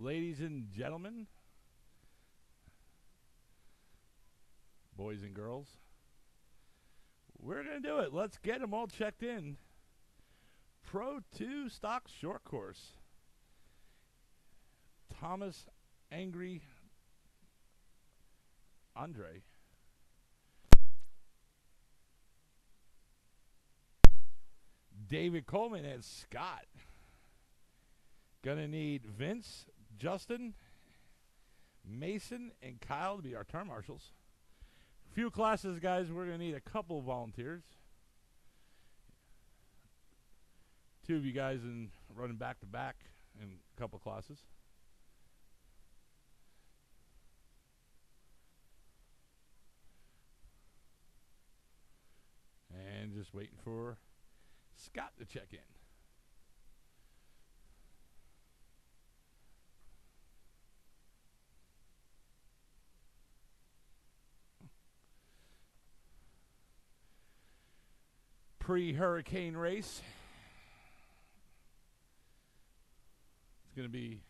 ladies and gentlemen, boys and girls, we're going to do it. Let's get them all checked in. Pro 2 stock short course. Thomas Angry Andre. David Coleman and Scott. Gonna need Vince, Justin, Mason, and Kyle to be our turn marshals. Few classes, guys. We're gonna need a couple of volunteers. Two of you guys in running back to back in a couple classes. And just waiting for Scott to check in. Pre-hurricane race. It's going to be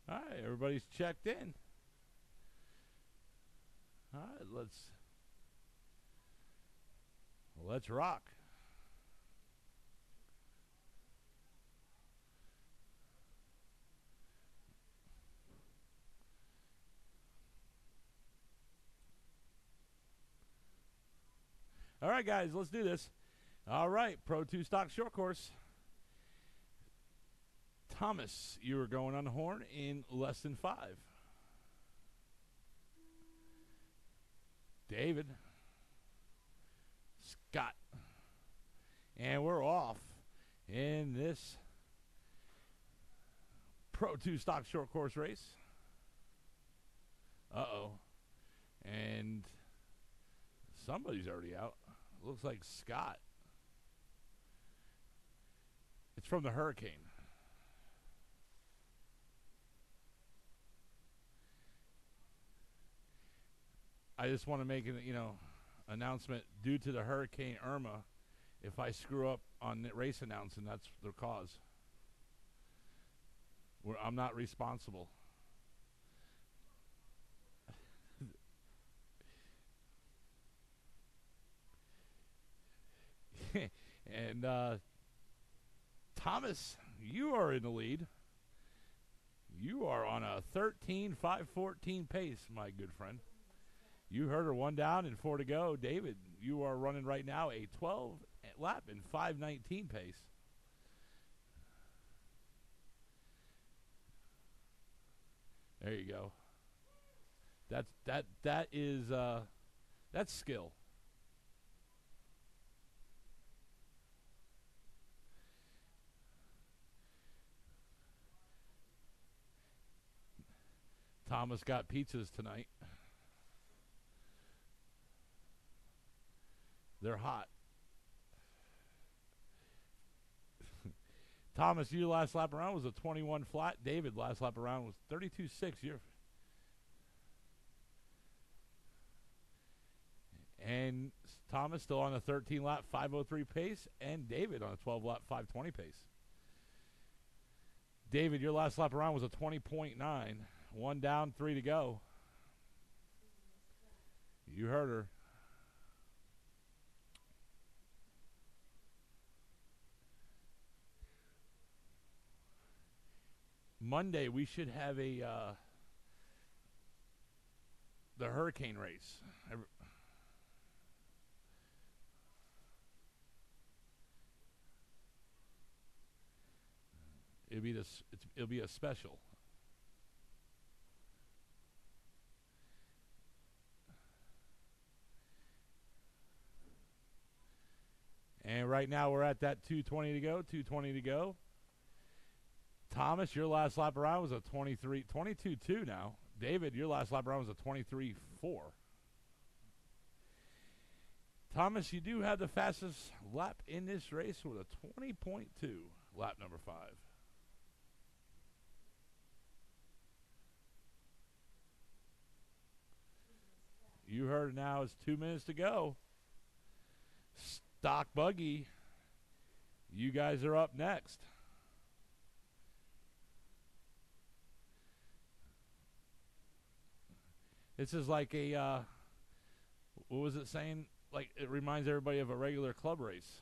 all right, everybody's checked in. All right, let's rock. All right, guys, let's do this. All right, Pro 2 stock short course. Thomas, you are going on the horn in less than 5. David. Scott. And we're off in this Pro 2 stock short course race. Uh-oh. And somebody's already out. Looks like Scott. It's from the hurricane. I just want to make an announcement due to the Hurricane Irma. If I screw up on the race announcing, that's the cause. I'm not responsible. And Thomas, you are in the lead. You are on a 13.514 pace, my good friend. You heard her, 1 down and 4 to go. David, you are running right now a 12 lap and 5:19 pace. There you go. That's skill. Thomas got pizzas tonight. They're hot. Thomas, your last lap around was a 21 flat. David, last lap around was 32.6. And Thomas still on a 13 lap 5:03 pace, and David on a 12 lap 5:20 pace. David, your last lap around was a 20.9. 1 down, 3 to go. You heard her. Monday we should have the hurricane race. It'll be a special. And right now we're at that 2:20 to go. 2:20 to go. Thomas, your last lap around was a 22.2 now. David, your last lap around was a 23.4. Thomas, you do have the fastest lap in this race with a 20.2, lap number 5. You heard it now. It's 2 minutes to go. Stock Buggy, you guys are up next. This is like a, what was it saying? Like, it reminds everybody of a regular club race.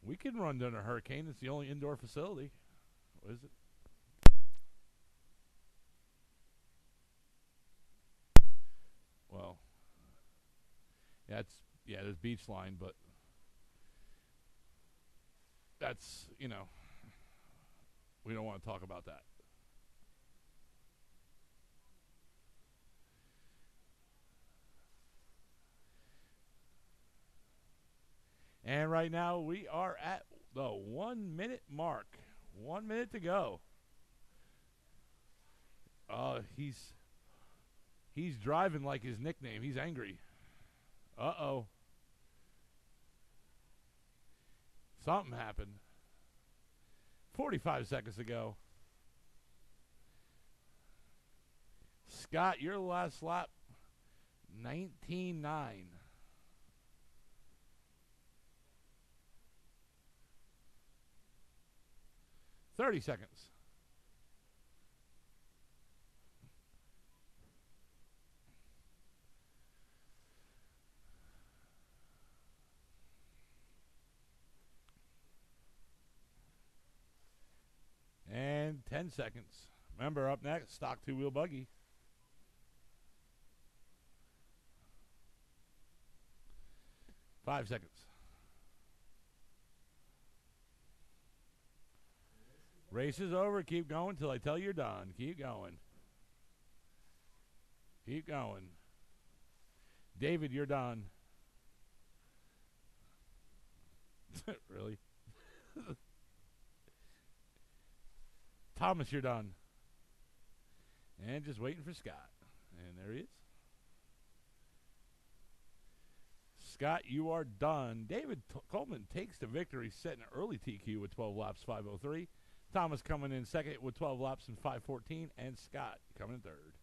We can run down a Hurricane. It's the only indoor facility. What is it? Well, yeah, there's beach line, but that's, we don't want to talk about that. And right now we are at the 1 minute mark. 1 minute to go. He's driving like his nickname. He's angry. Uh-oh. Something happened. 45 seconds ago. Scott, your last lap, 19.9. 30 seconds. And 10 seconds. Remember, up next, stock two-wheel buggy. Five seconds. Race is over. Keep going till I tell you you're done. Keep going. Keep going. David, you're done. Really? Thomas, you're done. And just waiting for Scott. And there he is. Scott, you are done. David Coleman takes the victory, setting an early TQ with 12 laps, 5:03. Thomas coming in second with 12 laps and 5:14. And Scott coming in third.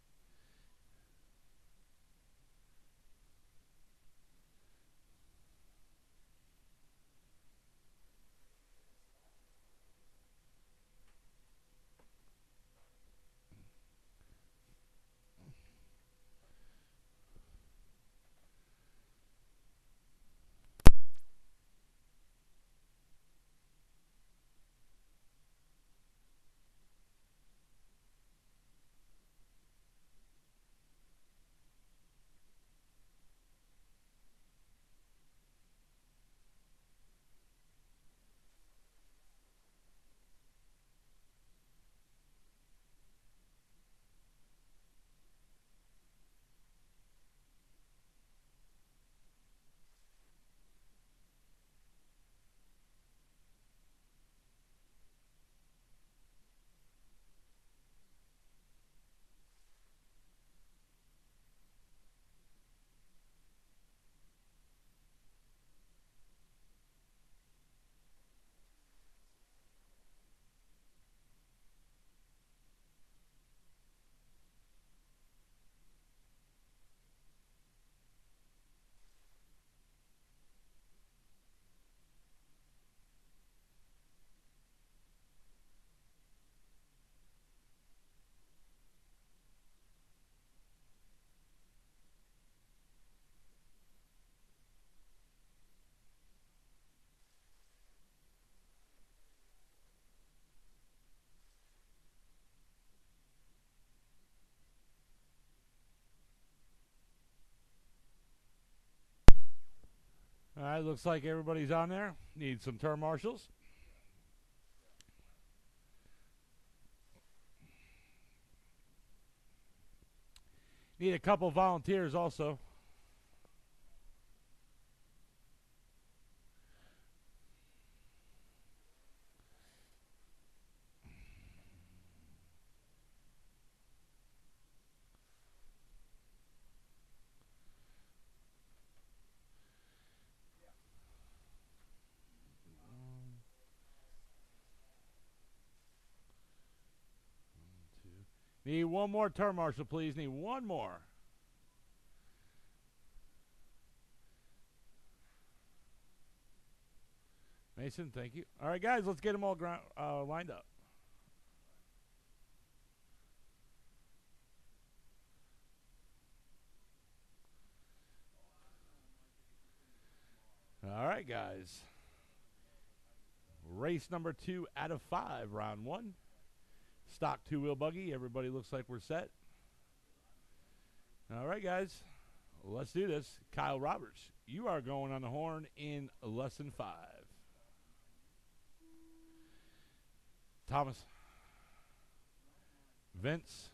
All right, looks like everybody's on there. Need some turn marshals. Need a couple volunteers also. Need one more turn, Marshall, please. Need one more. Mason, thank you. All right, guys, let's get them all lined up. All right, guys. Race number 2 out of 5, round 1. Stock 2-wheel buggy. Everybody looks like we're set. All right, guys. Let's do this. Kyle Roberts, you are going on the horn in lesson 5. Thomas. Vince.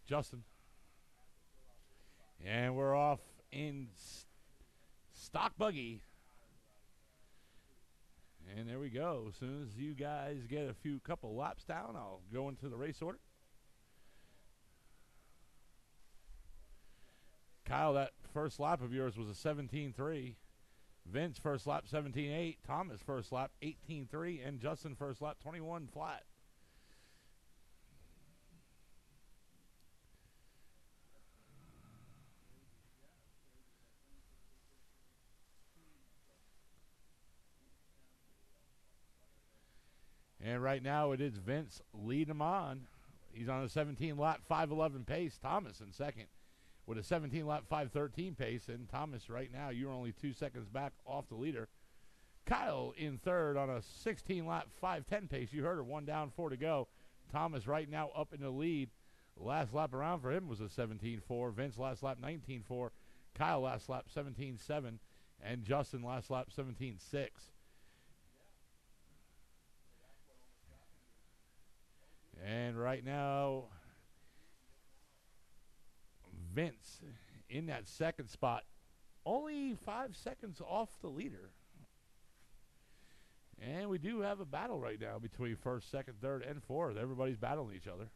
Justin. And we're off in stock buggy. And there we go. As soon as you guys get a couple laps down, I'll go into the race order. Kyle, that first lap of yours was a 17.3. Vince, first lap, 17.8. Thomas, first lap, 18.3. And Justin, first lap, 21 flat. And right now it is Vince leading him on. He's on a 17-lap, 5:11 pace. Thomas in second with a 17-lap, 5:13 pace. And Thomas right now, you're only 2 seconds back off the leader. Kyle in third on a 16-lap, 5:10 pace. You heard her, 1 down, 4 to go. Thomas right now up in the lead. Last lap around for him was a 17.4. Vince last lap, 19.4. Kyle last lap, 17.7. And Justin last lap, 17.6. And right now, Vince in that second spot, only 5 seconds off the leader. And we do have a battle right now between first, second, third, and fourth. Everybody's battling each other.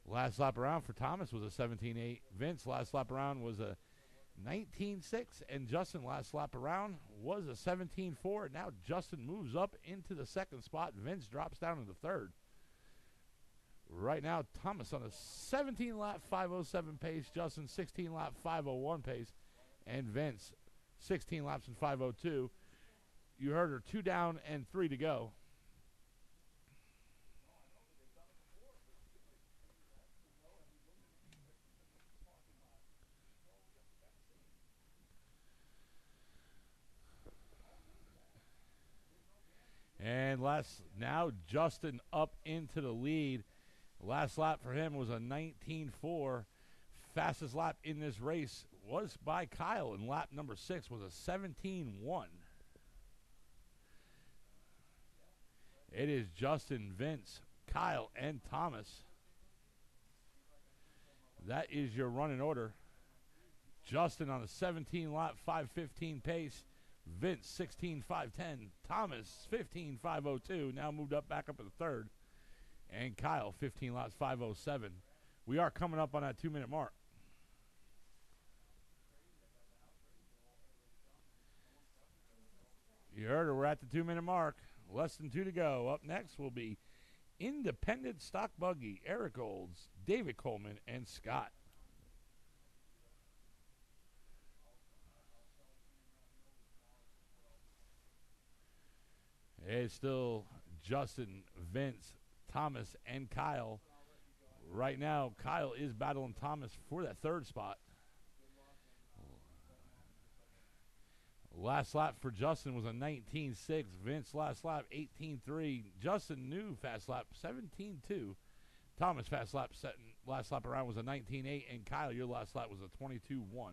Last lap around for Thomas was a 17.8. Vince last lap around was a 19.6, and Justin last lap around was a 17.4. Now Justin moves up into the second spot. Vince drops down in the third. Right now, Thomas on a 17-lap 5:07 pace. Justin 16-lap 5:01 pace, and Vince 16 laps in 5:02. You heard her, 2 down and 3 to go. And now Justin up into the lead. Last lap for him was a 19.4. Fastest lap in this race was by Kyle, and lap number 6 was a 17.1. It is Justin, Vince, Kyle, and Thomas. That is your running order. Justin on a 17-lap 5:15 pace. Vince 16.510. Thomas 15.502. Now moved up back up in the third. And Kyle 15 laps 5:07. We are coming up on that 2-minute mark. You heard her. We're at the 2-minute mark. Less than 2 to go. Up next will be Independent Stock Buggy, Eric Olds, David Coleman, and Scott. It's still Justin, Vince, Thomas, and Kyle. Right now, Kyle is battling Thomas for that third spot. Last lap for Justin was a 19.6. Vince last lap 18.3. Justin new fast lap 17.2. Thomas last lap around was a 19.8. And Kyle, your last lap was a 22.1.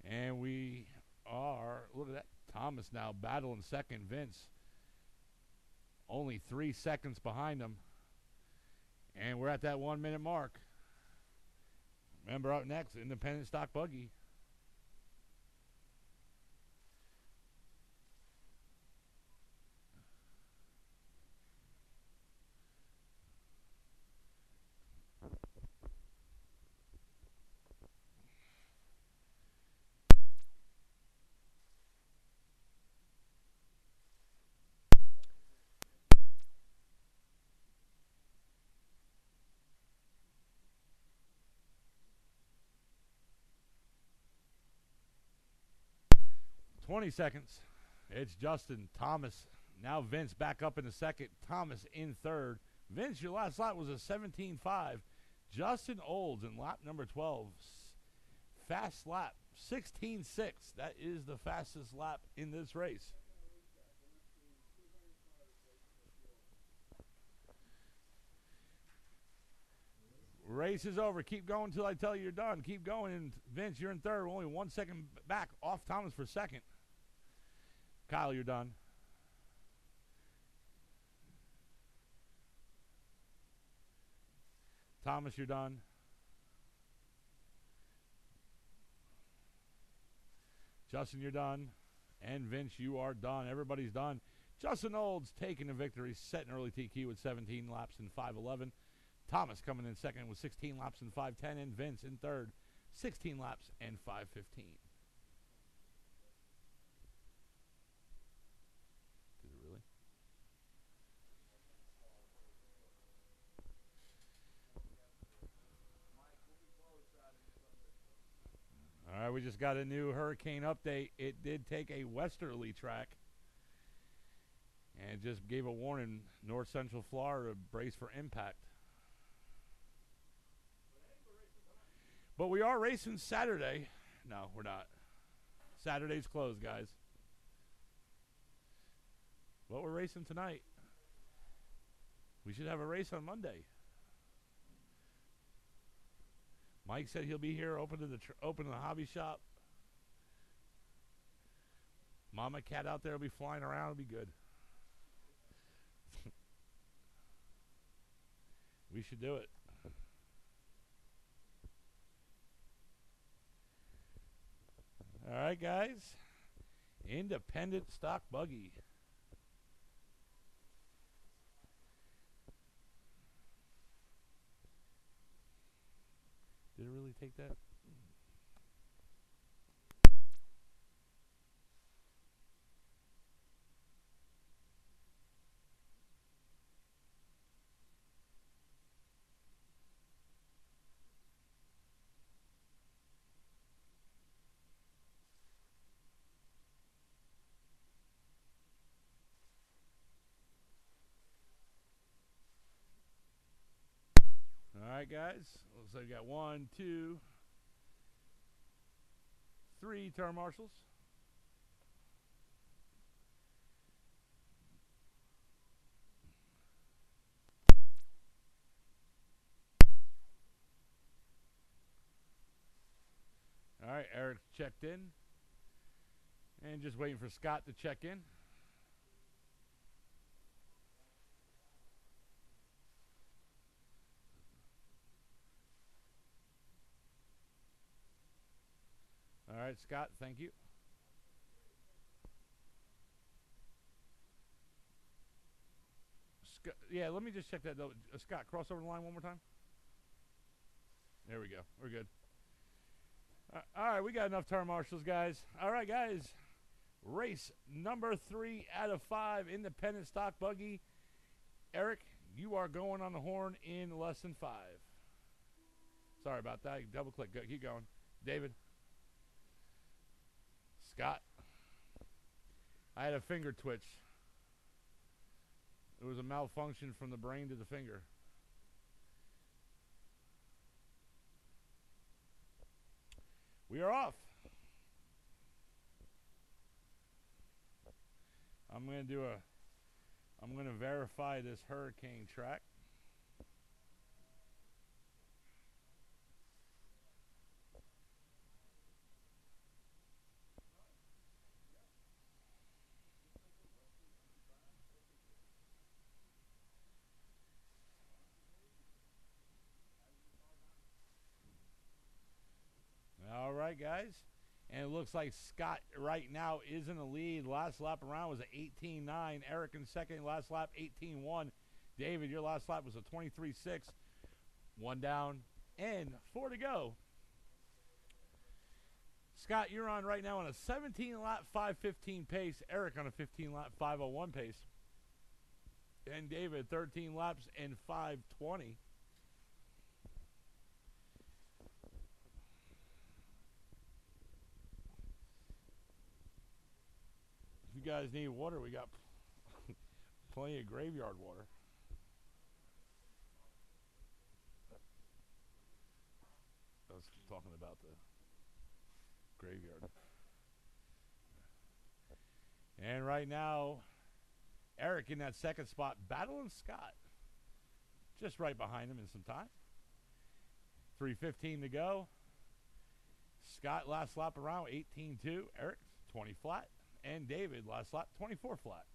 And we are, look at that, Thomas now battling second. Vince only 3 seconds behind him. And we're at that 1-minute mark. Remember, up next, Independent Stock Buggy. 20 seconds. It's Justin, Thomas. Now Vince back up in the second. Thomas in third. Vince, your last lap was a 17.5. Justin Olds in lap number 12. Fast lap, 16.6. That is the fastest lap in this race. Race is over. Keep going until I tell you you're done. Keep going. And Vince, you're in third. Only 1 second back off Thomas for second. Kyle, you're done. Thomas, you're done. Justin, you're done. And Vince, you are done. Everybody's done. Justin Olds taking the victory, setting early TQ with 17 laps in 5:11. Thomas coming in second with 16 laps in 5:10. And Vince in third, 16 laps and 5:15. Did it really? All right, we just got a new hurricane update. It did take a westerly track and just gave a warning, north central Florida, brace for impact. But we are racing Saturday. No, we're not. Saturday's closed, guys. But we're racing tonight. We should have a race on Monday. Mike said he'll be here, open the hobby shop. Mama Cat out there will be flying around. It'll be good. We should do it. All right, guys. Independent stock buggy. Did it really take that? All right, guys. Looks like we got 1, 2, 3 turn marshals. All right, Eric checked in. And just waiting for Scott to check in. All right, Scott, thank you. Yeah, let me just check that, though. Scott, cross over the line one more time. There we go. We're good. All right, we got enough turn marshals, guys. All right, guys. Race number 3 out of 5, independent stock buggy. Eric, you are going on the horn in less than 5. Sorry about that. Double click. Go, keep going. David. Scott. I had a finger twitch. It was a malfunction from the brain to the finger. We are off. I'm going to verify this hurricane track. All right, guys. And it looks like Scott right now is in the lead. Last lap around was an 18.9. Eric in second. Last lap, 18.1. David, your last lap was a 23.6. 1 down and 4 to go. Scott, you're on right now on a 17-lap 5:15 pace. Eric on a 15-lap 5:01 pace. And David, 13 laps and 5:20. guys need water, we got plenty of graveyard water. I was talking about the graveyard. And right now, Eric in that second spot, battling Scott. Just right behind him in some time. 3:15 to go. Scott last lap around 18.2. Eric 20 flat. And David last lap 24 flat.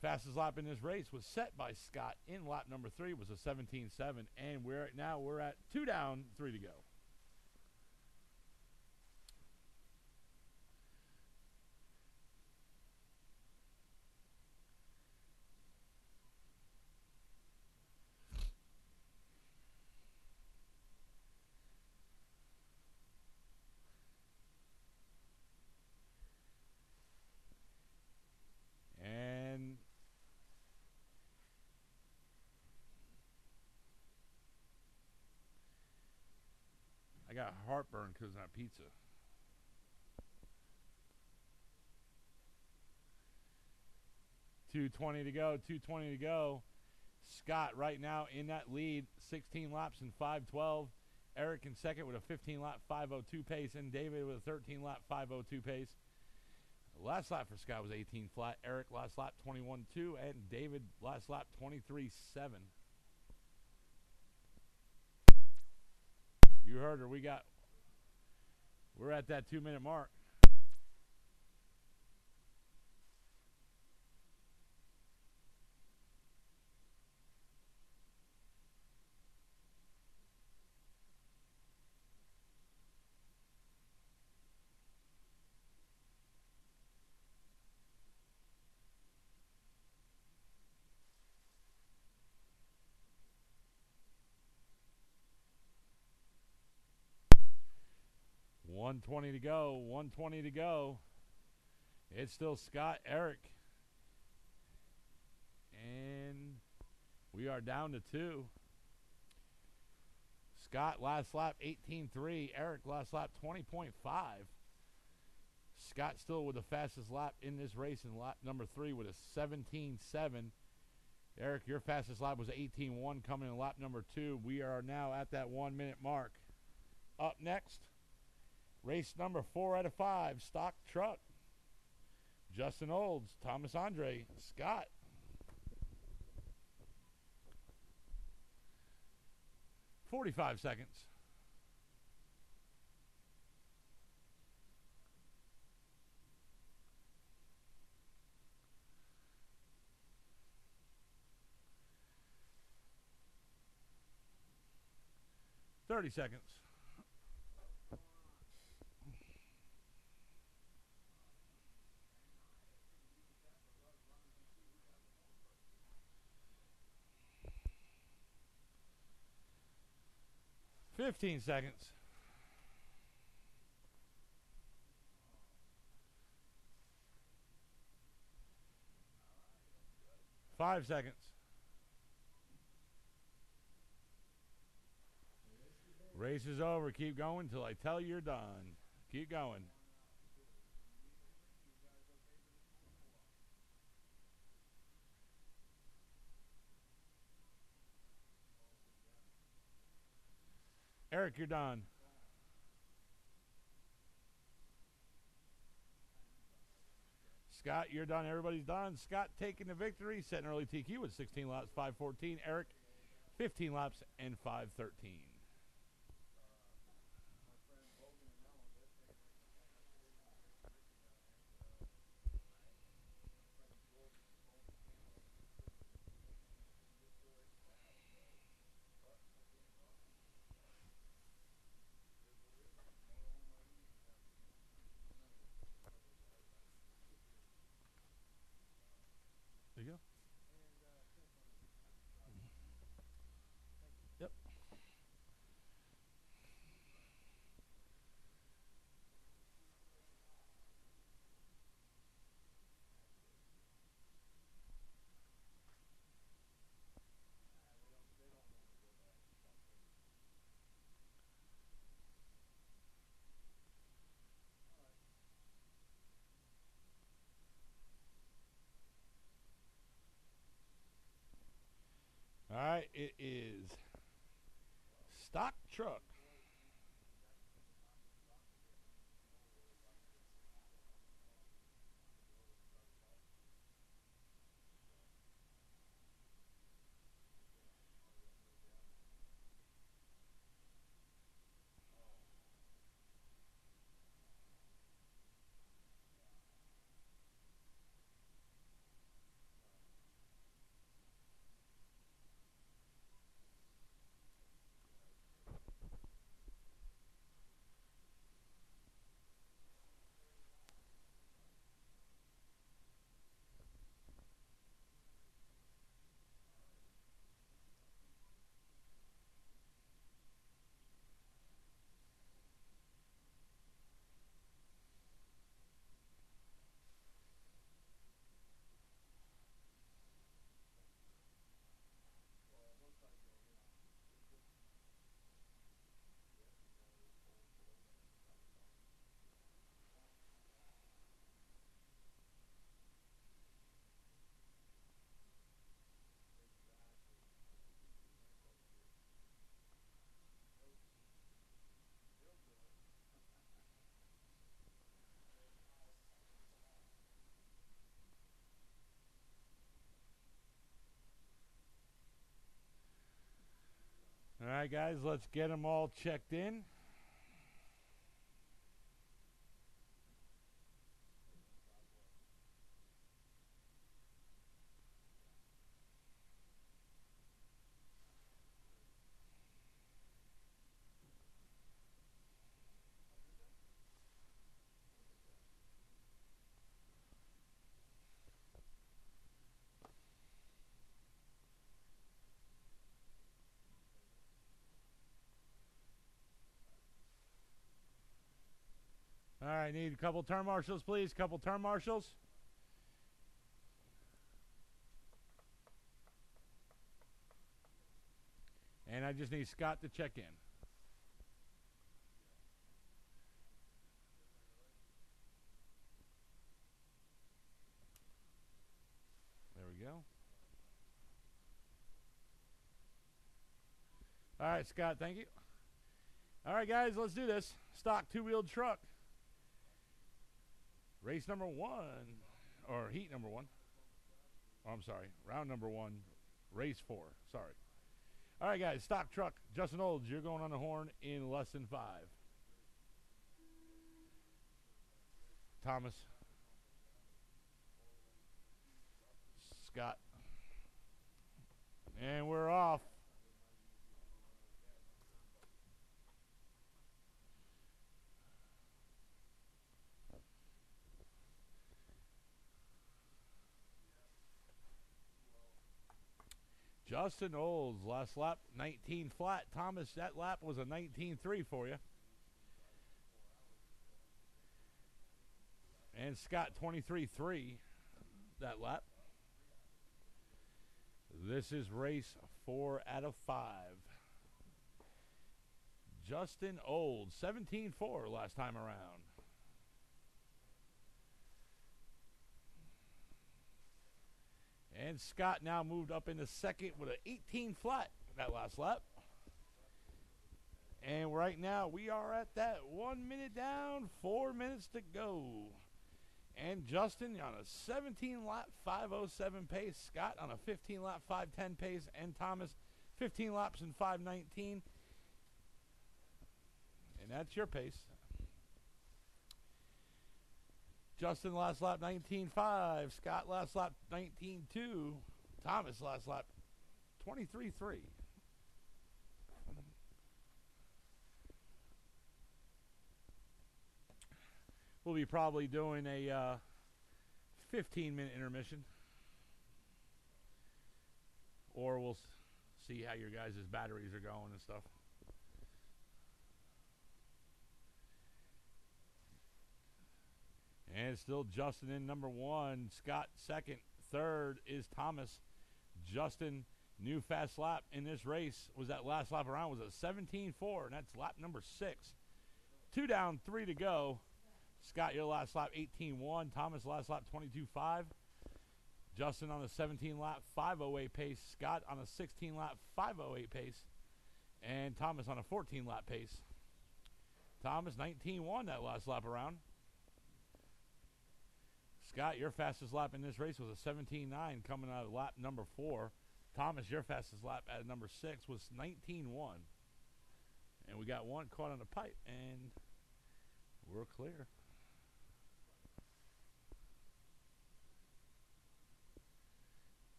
Fastest lap in this race was set by Scott in lap number 3 was a 17.7. And we're at 2 down, 3 to go. And I got heartburn because of that pizza. $2:20 to go. 2:20 to go. Scott right now in that lead, 16 laps in 5:12. Eric in second with a 15-lap 5:02 pace, and David with a 13-lap 5:02 pace. Last lap for Scott was 18 flat. Eric last lap 21.2, and David last lap 23.7. You heard her. We're at that 2-minute mark. $120 to go. $120 to go. It's still Scott, Eric. And we are down to 2. Scott last lap 18.3. Eric last lap 20.5. Scott still with the fastest lap in this race in lap number 3 with a 17.7. Eric, your fastest lap was 18.1 coming in lap number 2. We are now at that 1-minute mark. Up next, race number 4 out of 5, stock truck. Justin Olds, Thomas Andre, Scott. $45 seconds. $30 seconds. $15 seconds. 5 seconds. Race is over. Keep going till I tell you you're done. Keep going. Eric, you're done. Scott, you're done. Everybody's done. Scott taking the victory, setting early TQ with 16 laps, 5:14. Eric, 15 laps and 5:13. There you go. Yep. it is stock truck. All right, guys, let's get them all checked in. All right, need a couple turn marshals, please. Couple turn marshals. And I just need Scott to check in. There we go. All right, Scott, thank you. All right, guys, let's do this. Stock two-wheeled truck. Race number 1, or heat number 1. Oh, I'm sorry, round number 1, race 4. Sorry. All right, guys, stock truck. Justin Olds, you're going on the horn in less than 5. Thomas. Scott. And we're off. Justin Olds, last lap, 19 flat. Thomas, that lap was a 19.3 for you. And Scott, 23.3 that lap. This is race 4 out of 5. Justin Olds, 17.4 last time around. And Scott now moved up into second with an 18 flat that last lap. And right now we are at that 1 minute down, 4 minutes to go. And Justin on a 17 lap 5:07 pace. Scott on a 15 lap 5:10 pace. And Thomas 15 laps in 5:19. And that's your pace. Justin last lap 19.5. Scott last lap 19.2. Thomas last lap 23.3. We'll be probably doing a 15-minute intermission. Or we'll see how your guys' batteries are going and stuff. And it's still Justin in number 1. Scott second. Third is Thomas. Justin, new fast lap in this race was that last lap around was a 17.4, and that's lap number 6. 2 down, 3 to go. Scott, your last lap 18.1. Thomas last lap 22.5. Justin on a 17-lap 5:08 pace. Scott on a 16-lap 5:08 pace. And Thomas on a 14-lap pace. Thomas 19-1 that last lap around. Scott, your fastest lap in this race was a 17.9 coming out of lap number 4. Thomas, your fastest lap at number 6 was 19.1. And we got one caught on the pipe, and we're clear.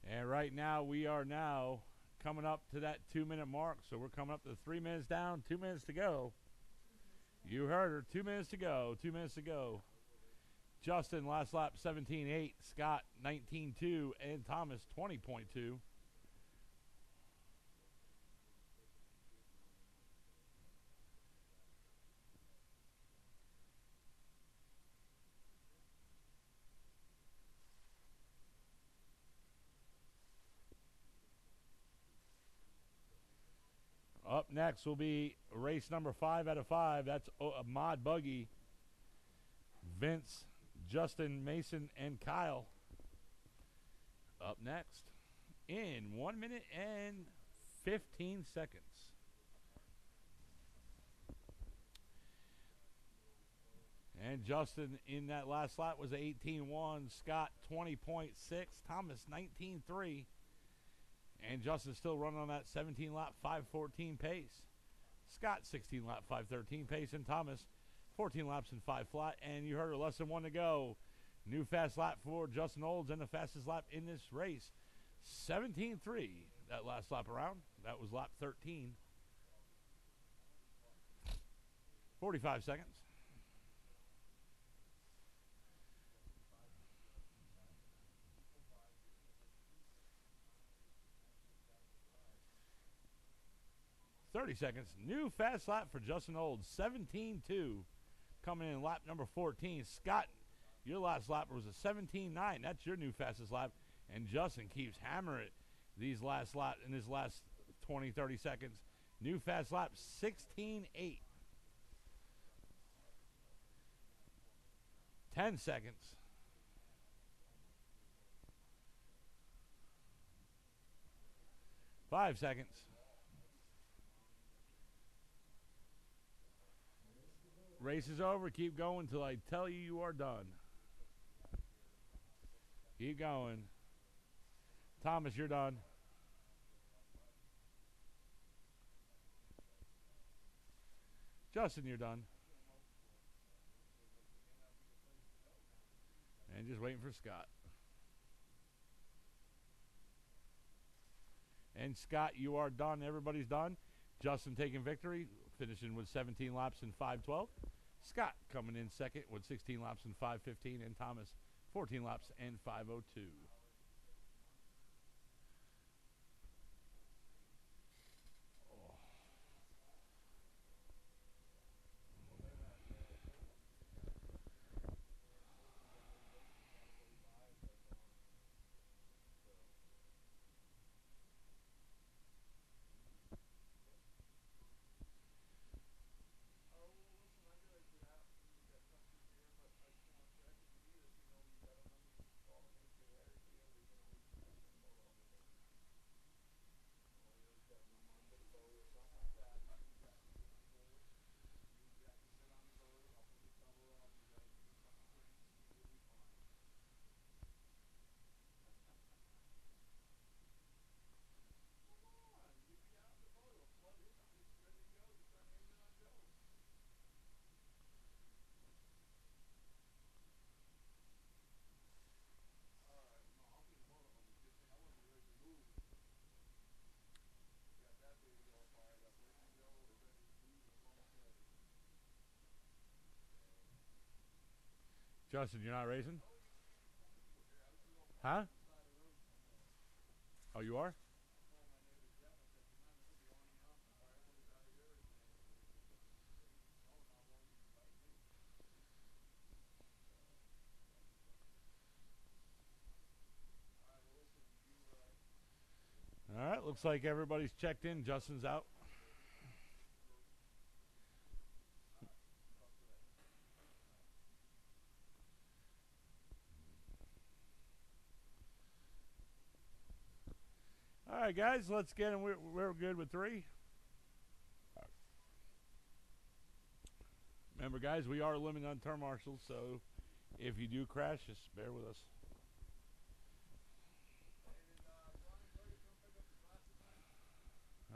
And right now, we are now coming up to that 2-minute mark. So we're coming up to 3 minutes down, 2 minutes to go. You heard her, 2 minutes to go, 2 minutes to go. Justin, last lap, 17.8. Scott, 19.2. And Thomas, 20.2. Up next will be race number 5 out of 5. That's a Mod Buggy. Vince, Justin, Mason, and Kyle. Up next in 1 minute and 15 seconds. And Justin in that last lap was 18.1. Scott 20.6. Thomas 19.3. And Justin's still running on that 17-lap 5:14 pace. Scott 16-lap 5:13 pace. And Thomas 14 laps and 5 flat. And you heard her, less than 1 to go. New fast lap for Justin Olds and the fastest lap in this race. 17.3 that last lap around. That was lap 13. 45 seconds. New fast lap for Justin Olds. 17.2 coming in lap number 14. Scott, your last lap was a 17.9. That's your new fastest lap. And Justin keeps hammering it these last lap in his last 20, 30 seconds. New fast lap, 16.8. 10 seconds. Five seconds. Race is over. Keep going until I tell you you are done. Keep going. Thomas, you're done. Justin, you're done. And just waiting for Scott. And Scott, you are done. Everybody's done. Justin taking victory, finishing with 17 laps in 5:12. Scott coming in second with 16 laps in 5:15. And Thomas, 14 laps and 5:02. Justin, you're not racing? Huh? Oh, you are? Looks like everybody's checked in. Justin's out. All right, guys, let's get him. We're good with 3. Remember, guys, we are limited on turn marshals, so if you do crash, just bear with us.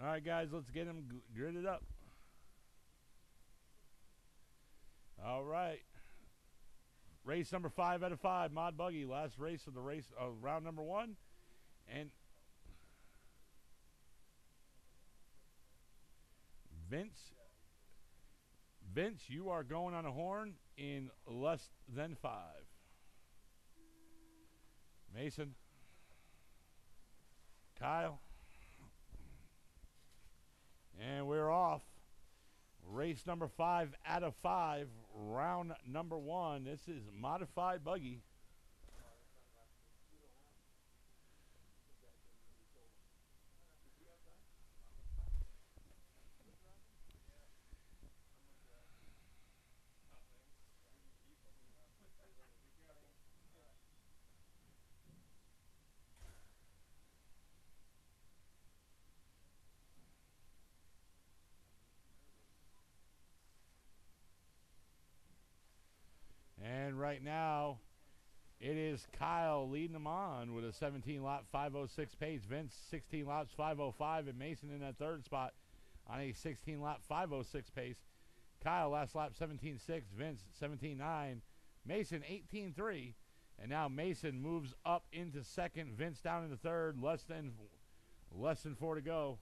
All right, guys, let's get him gridded up. All right. Race number 5 out of 5, Mod Buggy. Last race of the race, round number 1. And Vince, you are going on a horn in less than 5. Mason. Kyle. And we're off. Race number 5 out of 5. Round number 1. This is Modified Buggy. And right now, it is Kyle leading them on with a 17-lap 5:06 pace. Vince 16 laps 5:05, and Mason in that third spot on a 16-lap 5:06 pace. Kyle last lap 17.6, Vince 17.9, Mason 18.3, and now Mason moves up into second. Vince down into third, less than 4 to go.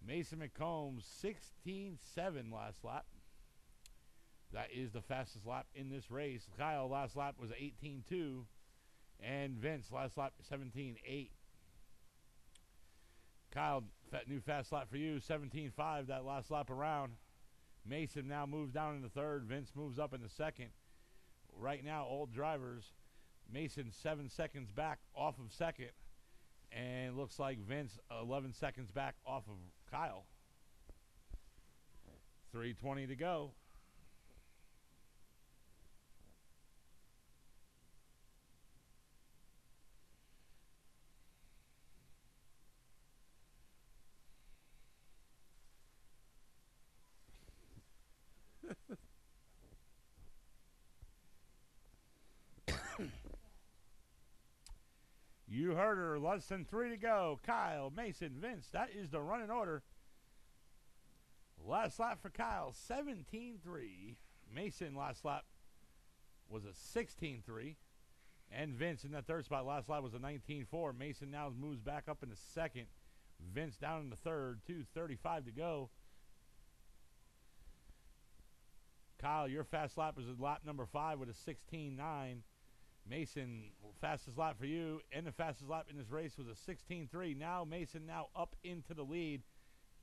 Mason McCombs 16.7 last lap. That is the fastest lap in this race. Kyle last lap was 18.2, and Vince last lap 17.8. Kyle, new fast lap for you, 17.5 that last lap around. Mason now moves down into third. Vince moves up into second. Right now, old drivers, Mason 7 seconds back off of second, and looks like Vince 11 seconds back off of Kyle. 3:20 to go. You heard her. Less than 3 to go. Kyle, Mason, Vince. That is the running order. Last lap for Kyle, 17.3. Mason last lap was a 16.3. And Vince in that third spot. Last lap was a 19.4. Mason now moves back up into second. Vince down in the third. 2:35 to go. Kyle, your fast lap was lap number 5 with a 16.9. Mason, fastest lap for you, and the fastest lap in this race was a 16.3. Now Mason now up into the lead.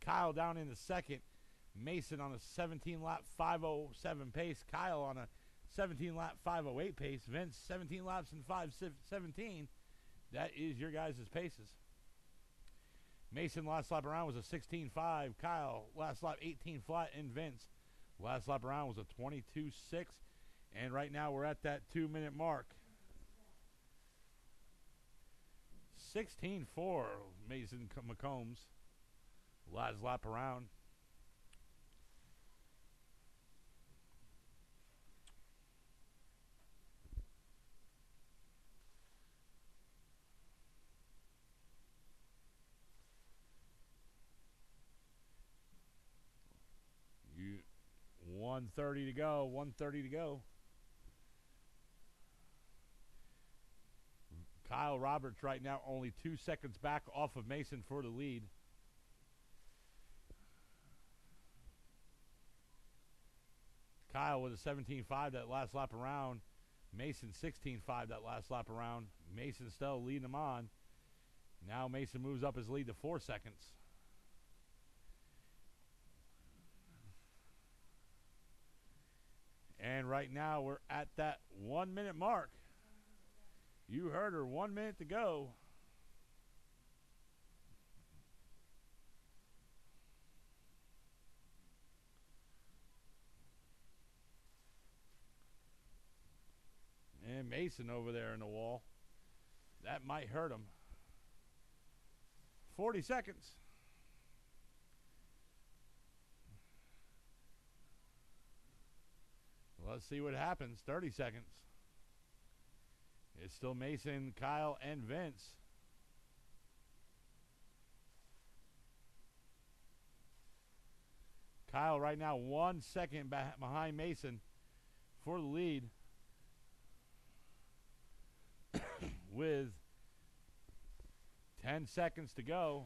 Kyle down into second. Mason on a 17-lap 5:07 pace. Kyle on a 17-lap 5:08 pace. Vince 17 laps in 5:17. That is your guys' paces. Mason last lap around was a 16.5. Kyle last lap 18 flat, and Vince last lap around was a 22.6. And right now we're at that 2-minute mark. 16.4 Mason McCombs last lap around. You 1:30 to go. 1:30 to go. Kyle Roberts right now only 2 seconds back off of Mason for the lead. Kyle with a 17.5 that last lap around. Mason 16.5 that last lap around. Mason still leading him on. Now Mason moves up his lead to 4 seconds. And right now we're at that 1-minute mark. You heard her, 1 minute to go. Mason over there in the wall. That might hurt him. 40 seconds. Let's see what happens. 30 seconds. It's still Mason, Kyle, and Vince. Kyle right now 1 second behind Mason for the lead. With 10 seconds to go.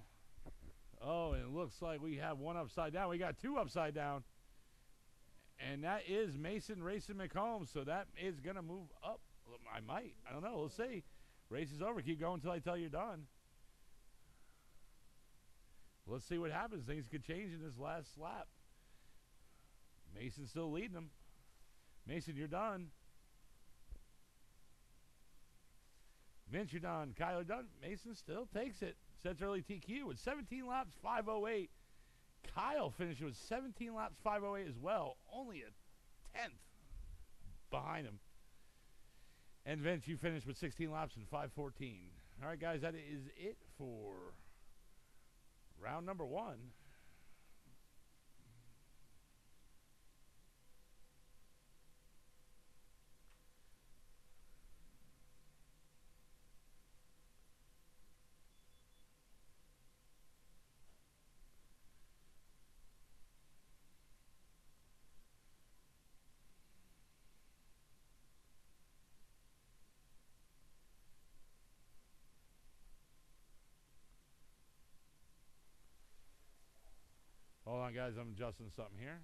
Oh, and it looks like we have one upside down. We got two upside down. And that is Mason racing McCombs. So that is going to move up. I might. I don't know. Let's see. Race is over. Keep going until I tell you you're done. Let's see what happens. Things could change in this last lap. Mason's still leading them. Mason, you're done. Vince, you're done. Kyle, you're done. Mason still takes it. Sets early TQ with 17 laps, 5:08. Kyle finished with 17 laps, 5:08 as well. Only a 10th behind him. And Vince, you finished with 16 laps and 5:14. All right, guys, that is it for round number 1. Hold on, guys. I'm adjusting something here.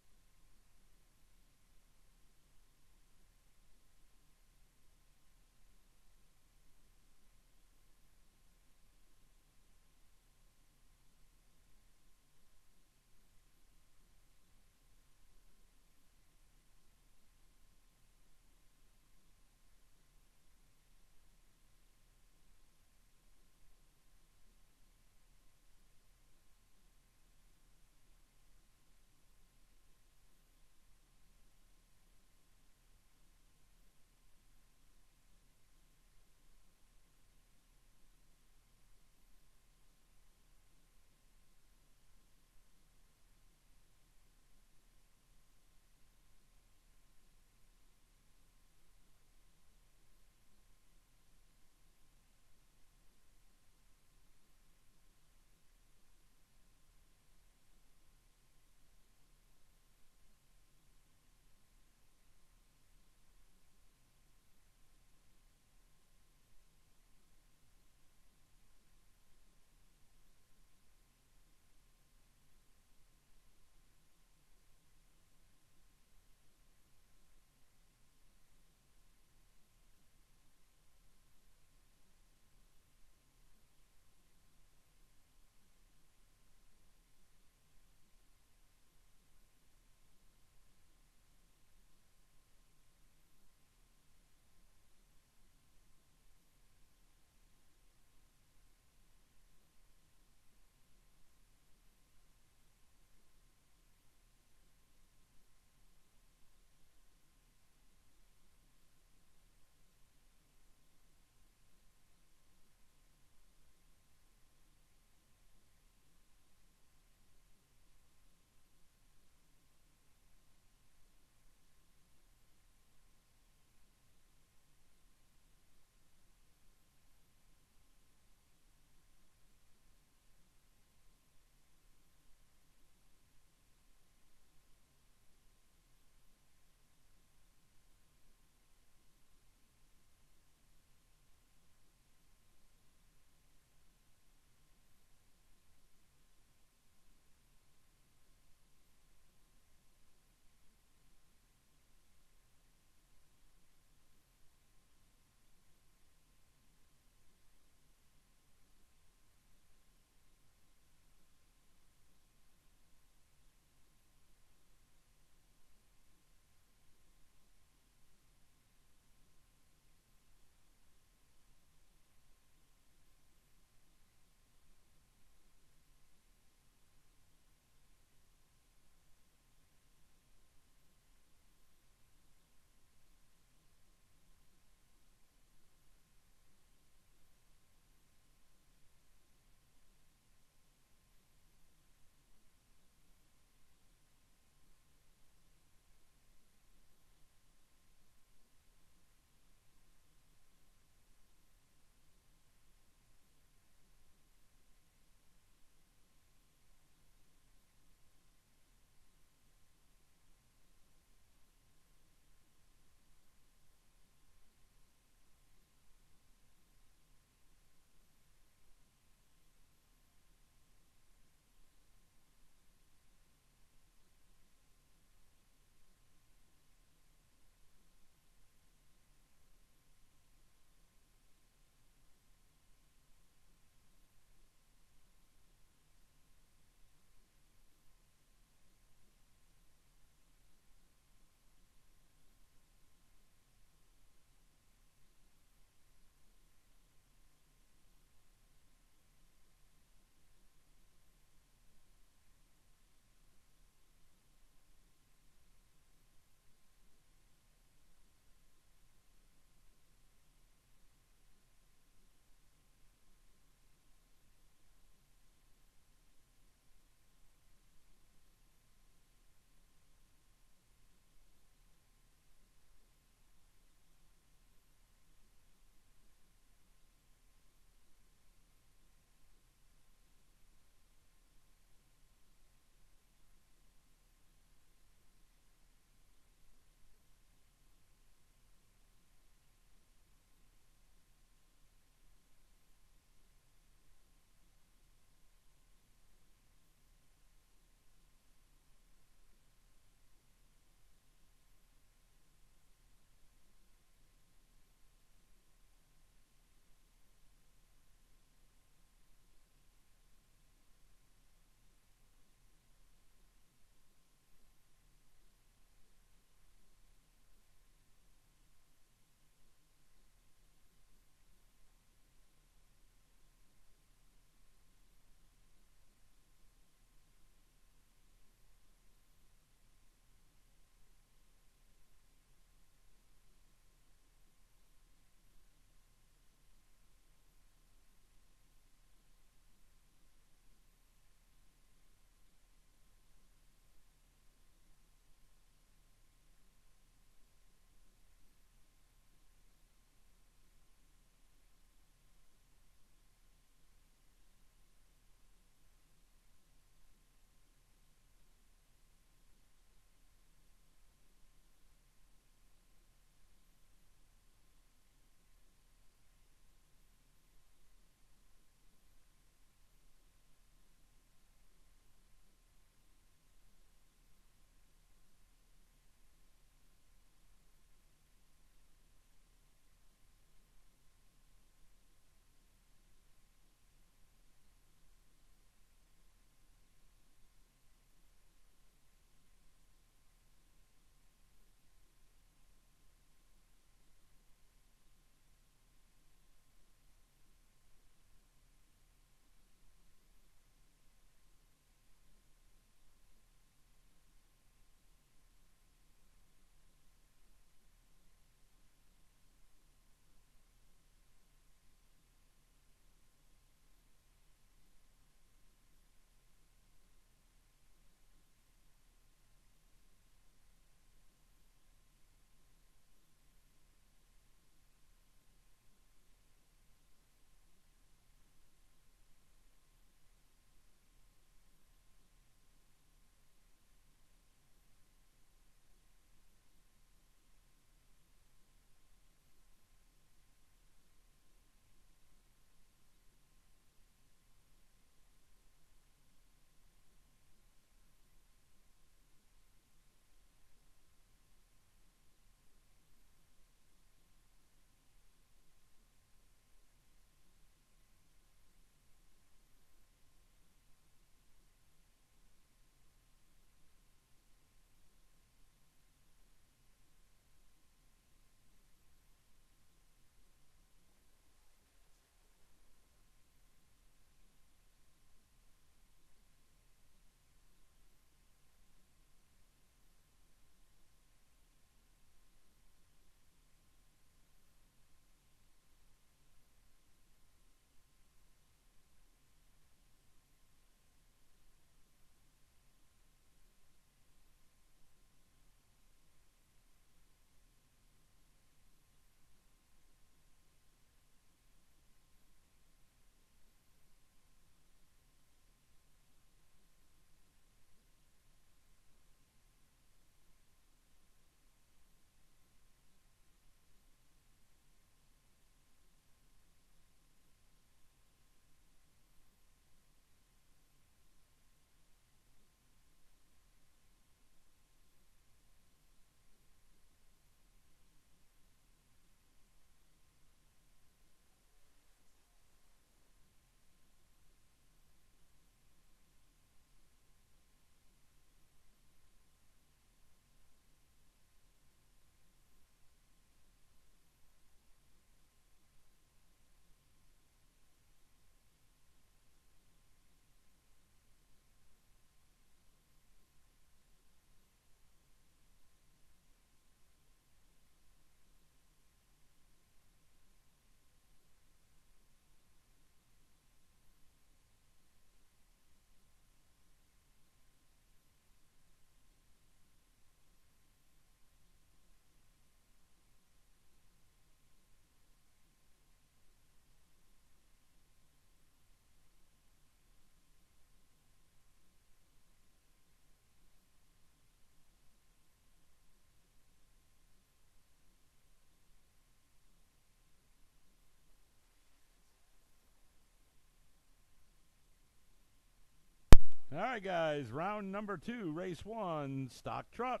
All right, guys. Round number 2, race 1, stock truck.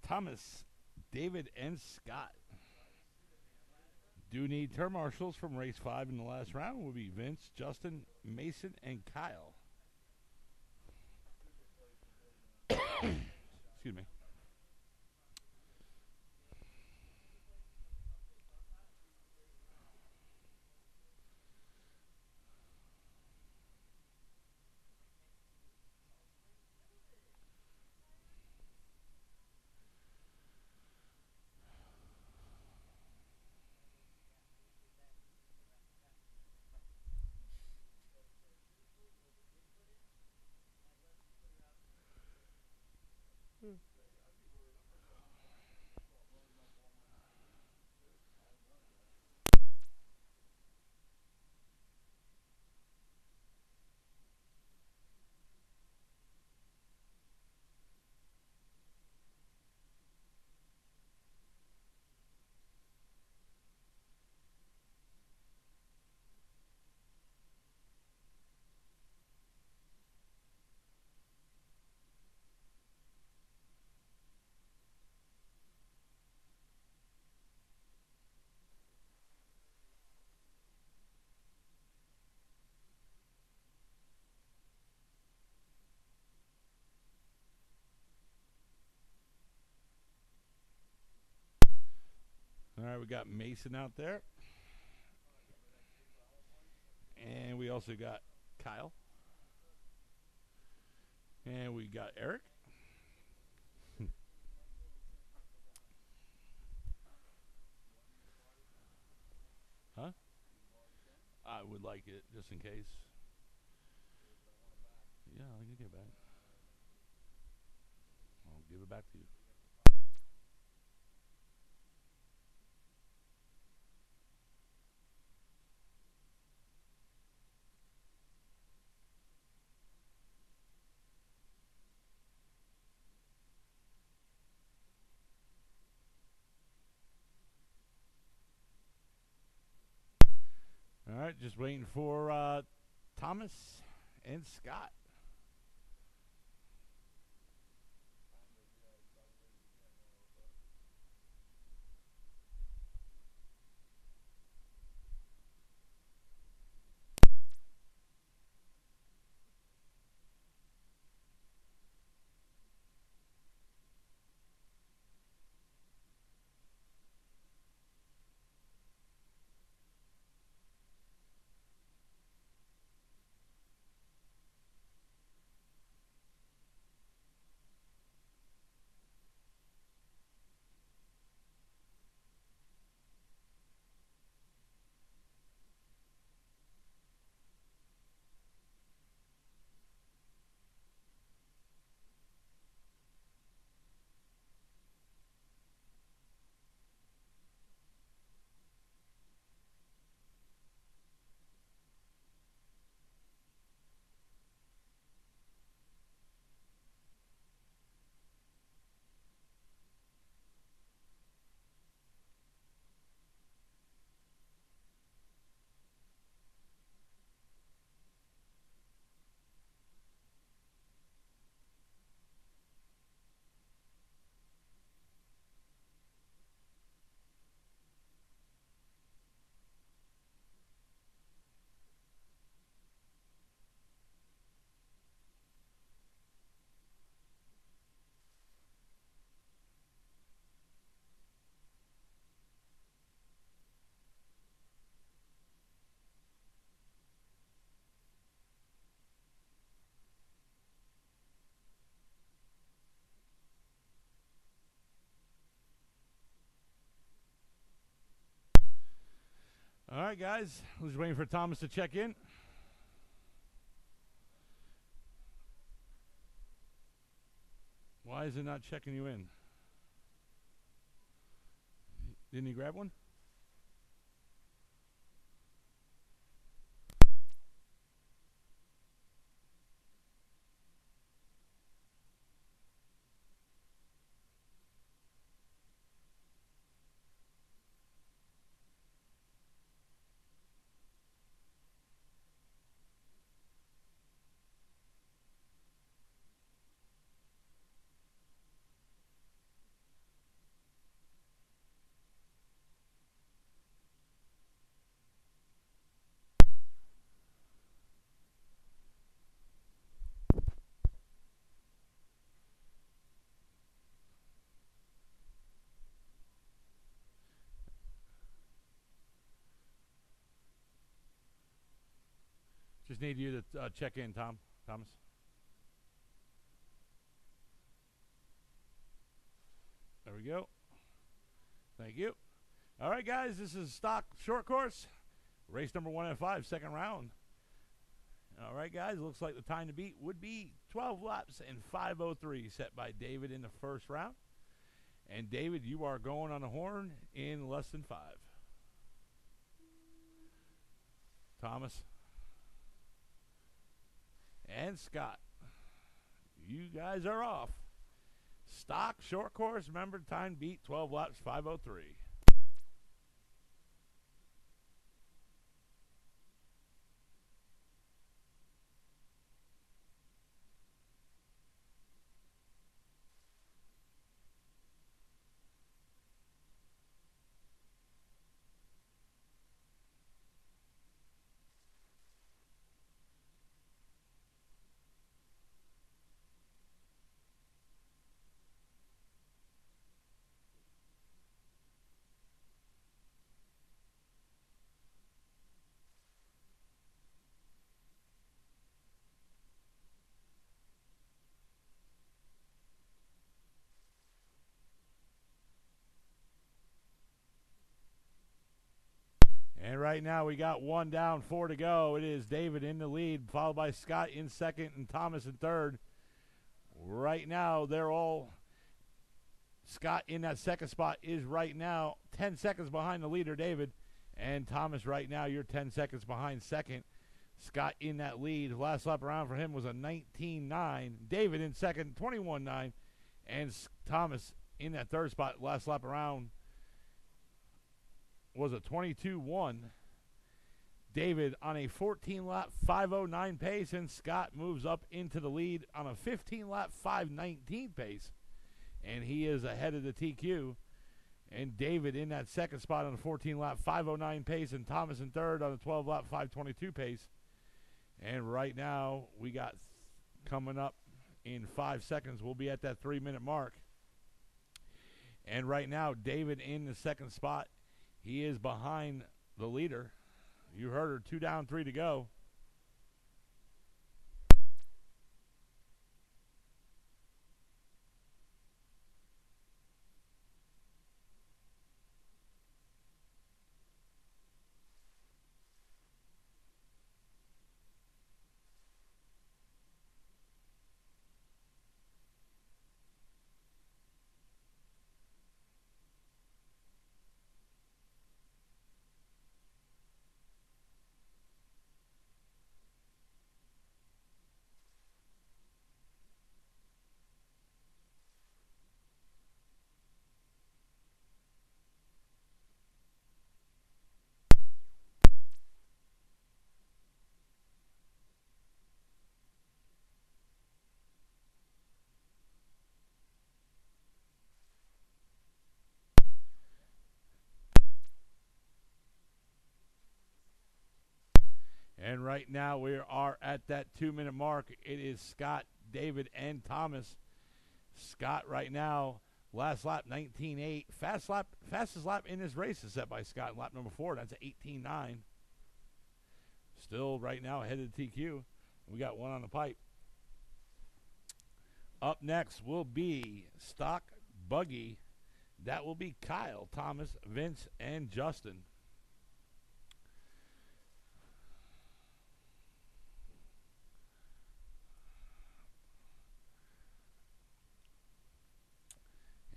Thomas, David, and Scott. Do need turn marshals from race 5 in the last round will be Vince, Justin, Mason, and Kyle. Excuse me. All right, we got Mason out there. And we also got Kyle. And we got Eric. Huh? I would like it, just in case. Yeah, I can get it back. I'll give it back to you. All right, just waiting for Thomas and Scott. All right, guys. I was waiting for Thomas to check in. Why is it not checking you in? Didn't he grab one? Just need you to check in, Thomas. There we go. Thank you. All right, guys, this is stock short course. Race number 1 and 5, second round. All right, guys, looks like the time to beat would be 12 laps and 5:03 set by David in the first round. And, David, you are going on the horn in less than 5. Thomas and Scott, you guys are off. Stock short course, remember time beat 12 laps, 5:03. And right now we got 1 down, 4 to go. It is David in the lead, followed by Scott in second and Thomas in third. Right now, they're all... Scott in that second spot is right now 10 seconds behind the leader, David. And Thomas right now, you're 10 seconds behind second. Scott in that lead. Last lap around for him was a 19.9. David in second, 21.9. And Thomas in that third spot, last lap around, was a 22.1. David on a 14-lap 5:09 pace, and Scott moves up into the lead on a 15-lap 5:19 pace, and he is ahead of the TQ. And David in that second spot on a 14-lap 5:09 pace, and Thomas in third on a 12-lap 5:22 pace. And right now, we got coming up in 5 seconds, we'll be at that 3-minute mark. And right now, David in the second spot. He is behind the leader. You heard her, 2 down, 3 to go. And right now we are at that 2-minute mark. It is Scott, David, and Thomas. Scott right now, last lap, 19.8. Fastest lap in this race is set by Scott in lap number 4. That's an 18.9. Still right now ahead of the TQ. We got one on the pipe. Up next will be Stock Buggy. That will be Kyle, Thomas, Vince, and Justin.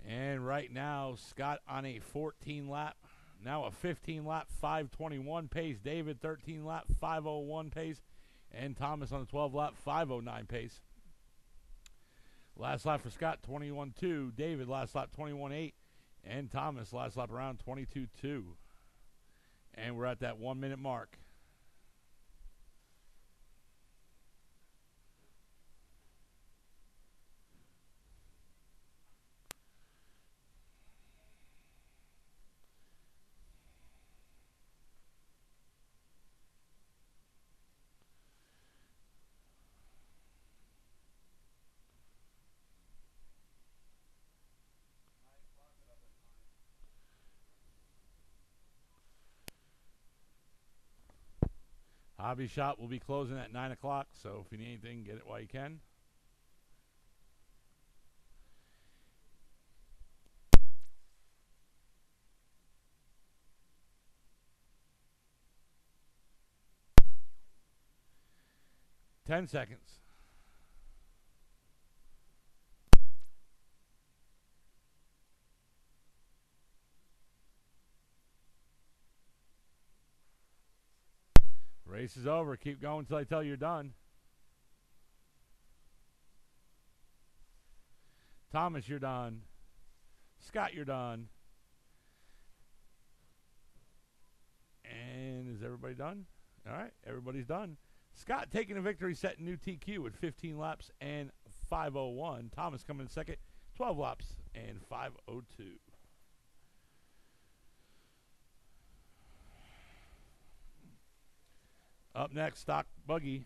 And right now, Scott on a 14-lap, now a 15-lap 5:21 pace. David, 13-lap 5:01 pace. And Thomas on a 12-lap 5:09 pace. Last lap for Scott, 21.2. David, last lap, 21.8. And Thomas, last lap around, 22.2. And we're at that 1-minute mark. Hobby shop will be closing at 9 o'clock, so if you need anything, get it while you can. Ten seconds. Race is over. Keep going until I tell you you're done. Thomas, you're done. Scott, you're done. And is everybody done? All right, everybody's done. Scott taking a victory, setting new TQ with 15 laps and 5:01. Thomas coming in second, 12 laps and 5:02. Up next, Stock Buggy.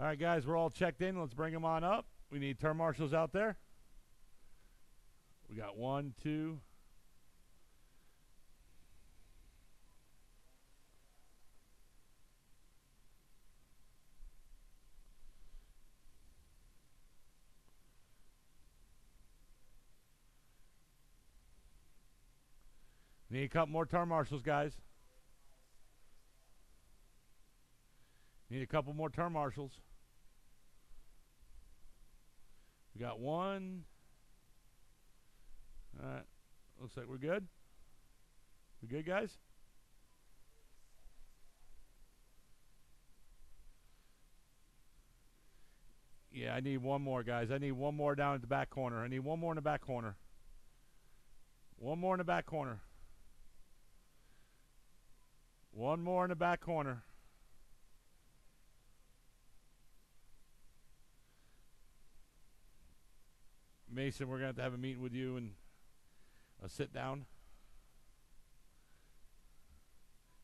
All right, guys, we're all checked in. Let's bring them on up. We need turn marshals out there. We got 1, 2. Need a couple more turn marshals, guys. Need a couple more turn marshals. We got 1. All right. Looks like we're good. We good, guys? Yeah, I need one more, guys. I need one more down at the back corner. I need one more in the back corner. One more in the back corner. One more in the back corner. Mason, we're going to have a meeting with you and a sit down.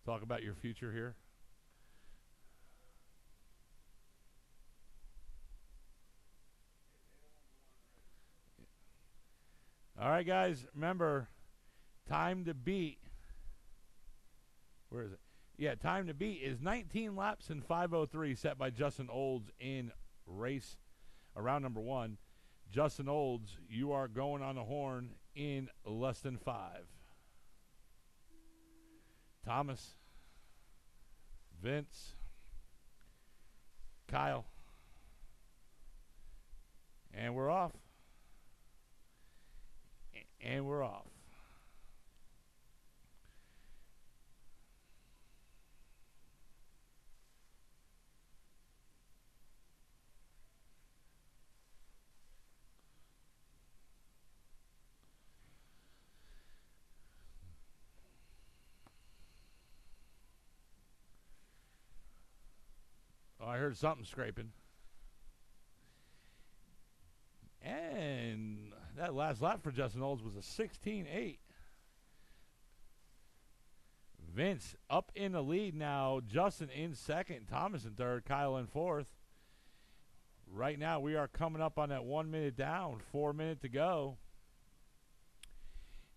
Talk about your future here. All right, guys, remember, time to beat. Where is it? Yeah, time to beat is 19 laps and 5:03 set by Justin Olds in race around number 1. Justin Olds, you are going on the horn in less than 5. Thomas, Vince, Kyle, and we're off. And we're off. I heard something scraping. And that last lap for Justin Olds was a 16.8. Vince up in the lead now. Justin in second. Thomas in third. Kyle in fourth. Right now we are coming up on that 1 minute down. 4 minutes to go.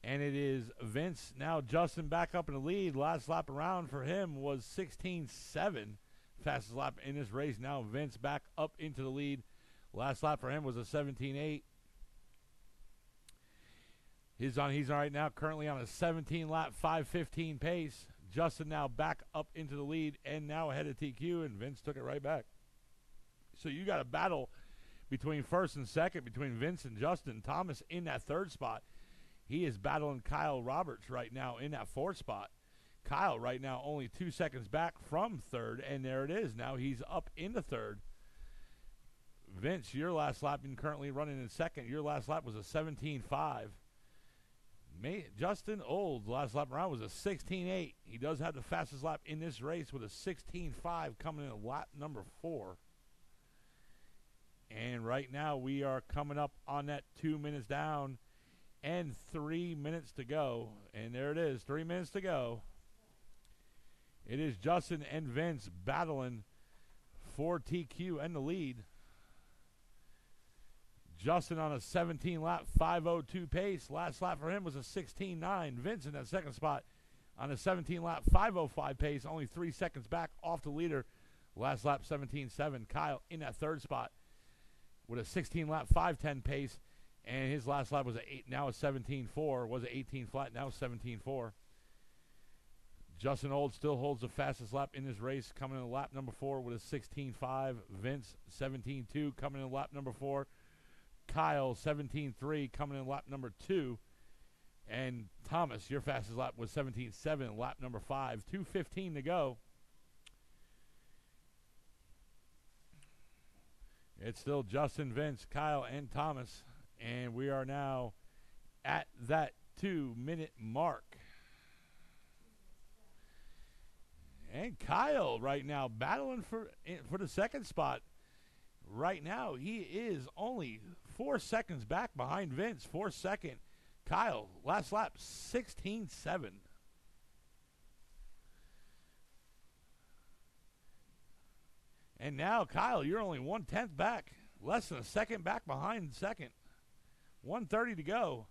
And it is Vince. Now Justin back up in the lead. Last lap around for him was 16.7. Fastest lap in this race. Now Vince back up into the lead. Last lap for him was a 17.8. He's right now currently on a 17 lap 5:15 pace. Justin now back up into the lead and now ahead of TQ, and Vince took it right back. So you got a battle between first and second between Vince and Justin. Thomas in that third spot. He is battling Kyle Roberts right now in that fourth spot. Kyle right now only 2 seconds back from third, and there it is. Now he's up into third. Vince, your last lap, and currently running in second. Your last lap was a 17.5. Justin Olds, last lap around was a 16.8. He does have the fastest lap in this race with a 16.5 coming in lap number 4. And right now we are coming up on that 2 minutes down and 3 minutes to go. And there it is, 3 minutes to go. It is Justin and Vince battling for TQ and the lead. Justin on a 17 lap 5:02 pace. Last lap for him was a 16.9. Vince in that second spot on a 17 lap 5:05 pace, only 3 seconds back off the leader. Last lap 17.7. Kyle in that third spot with a 16 lap 5:10 pace, and his last lap was now a 17.4. Was an 18 flat, now 17.4. Justin Olds still holds the fastest lap in this race, coming in lap number 4 with a 16.5. Vince 17.2 coming in lap number 4. Kyle 17.3 coming in lap number 2. And Thomas, your fastest lap was 17.7 lap number 5. 2:15 to go. It's still Justin, Vince, Kyle, and Thomas. And we are now at that 2 minute mark. And Kyle right now battling for the second spot. Right now he is only 4 seconds back behind Vince. 4 second. Kyle, last lap 16.7. And now Kyle, you're only 1/10 back. Less than a second back behind second. 1:30 to go.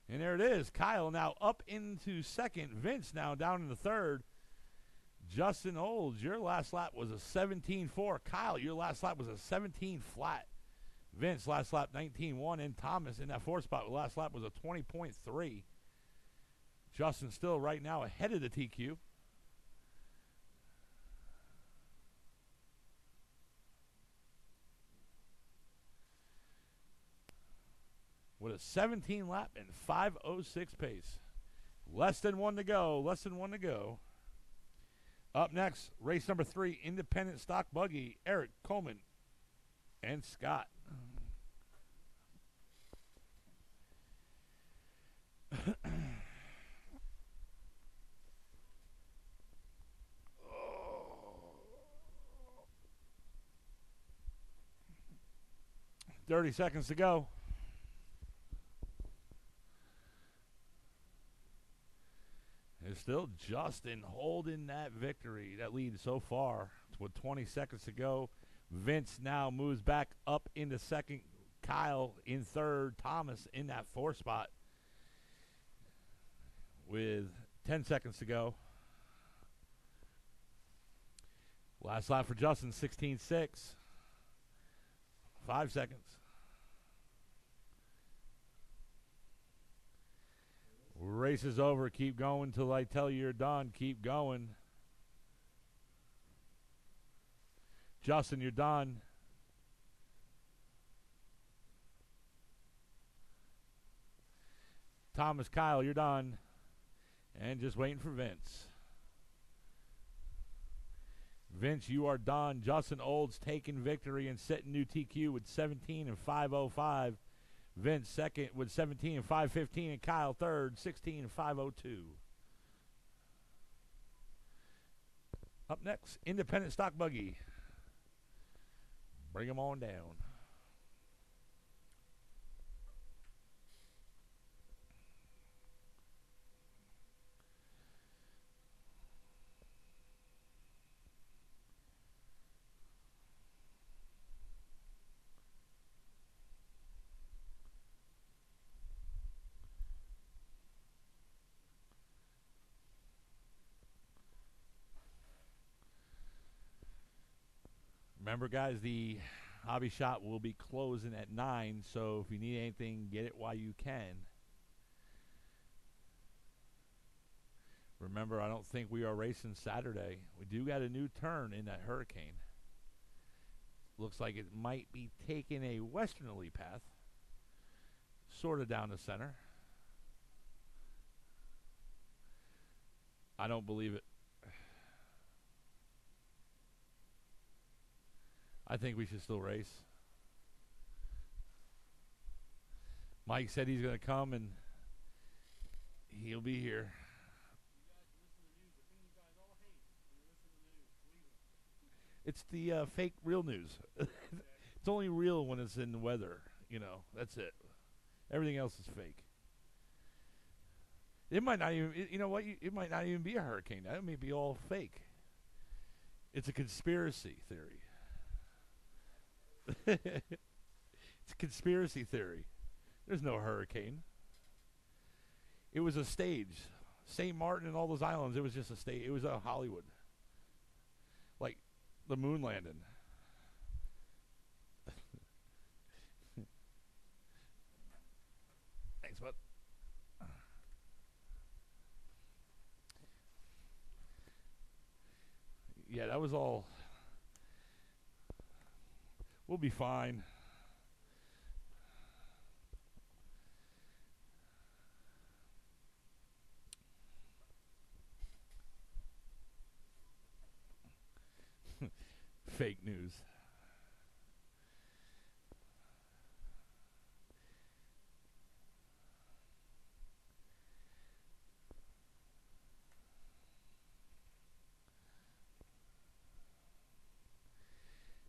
And there it is. Kyle now up into second. Vince now down in the third. Justin Olds, your last lap was a 17.4. Kyle, your last lap was a 17 flat. Vince, last lap 19.1. And Thomas in that fourth spot, last lap was a 20.3. Justin still right now ahead of the TQ. With a 17 lap and 5:06 pace. Less than one to go. Less than one to go. Up next, race number 3, independent stock buggy, Eric Coleman and Scott. Oh. 30 seconds to go. It's still Justin holding that victory, that lead so far. With 20 seconds to go. Vince now moves back up into second. Kyle in third. Thomas in that fourth spot. With 10 seconds to go. Last lap for Justin, 16.6. 5 seconds. Race is over. Keep going till I tell you you're done. Keep going. Justin, you're done. Thomas, Kyle, you're done. And just waiting for Vince. Vince, you are done. Justin Olds taking victory and setting new TQ with 17 and 5:05. Vince second with 17 and 5:15, and Kyle third, 16 and 5:02. Up next, Independent Stock Buggy. Bring them on down. Remember, guys, the hobby shop will be closing at 9, so if you need anything, get it while you can. Remember, I don't think we are racing Saturday. We do got a new turn in that hurricane. Looks like it might be taking a westerly path, sort of down the center. I don't believe it. I think we should still race. Mike said he's going to come and he'll be here. It's the fake real news. It's only real when it's in the weather. You know, that's it. Everything else is fake. It might not even, you know what? It might not even be a hurricane. That may be all fake. It's a conspiracy theory. It's a conspiracy theory. There's no hurricane. It was a stage. St. Martin and all those islands, it was just a stage. It was a Hollywood. Like the moon landing. Thanks, bud. Yeah, that was all. We'll be fine. Fake news.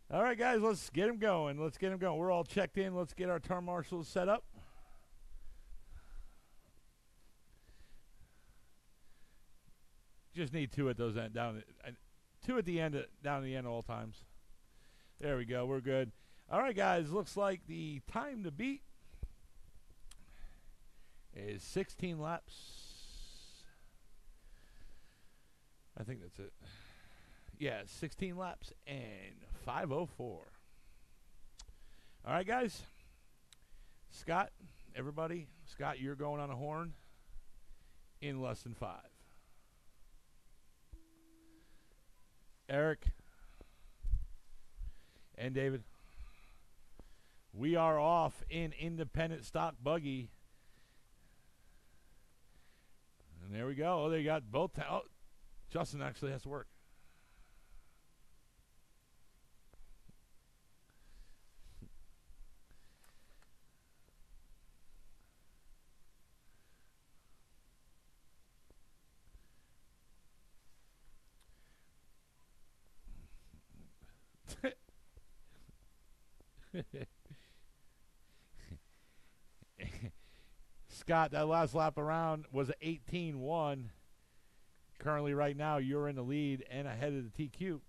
All right, guys, let's get him going. Let's get him going. We're all checked in. Let's get our turn marshals set up. Just need two at those end down. Two at the end, down at the end all times. There we go. We're good. All right, guys. Looks like the time to beat is 16 laps. I think that's it. Yeah, 16 laps and 5:04. All right, guys. Scott, everybody. Scott, you're going on a horn in less than 5. Eric and David, we are off in Independent Stock Buggy. And there we go. Oh, they got both. Oh, Justin actually has to work. Scott, that last lap around was 18-1. Currently, right now, you're in the lead and ahead of the TQ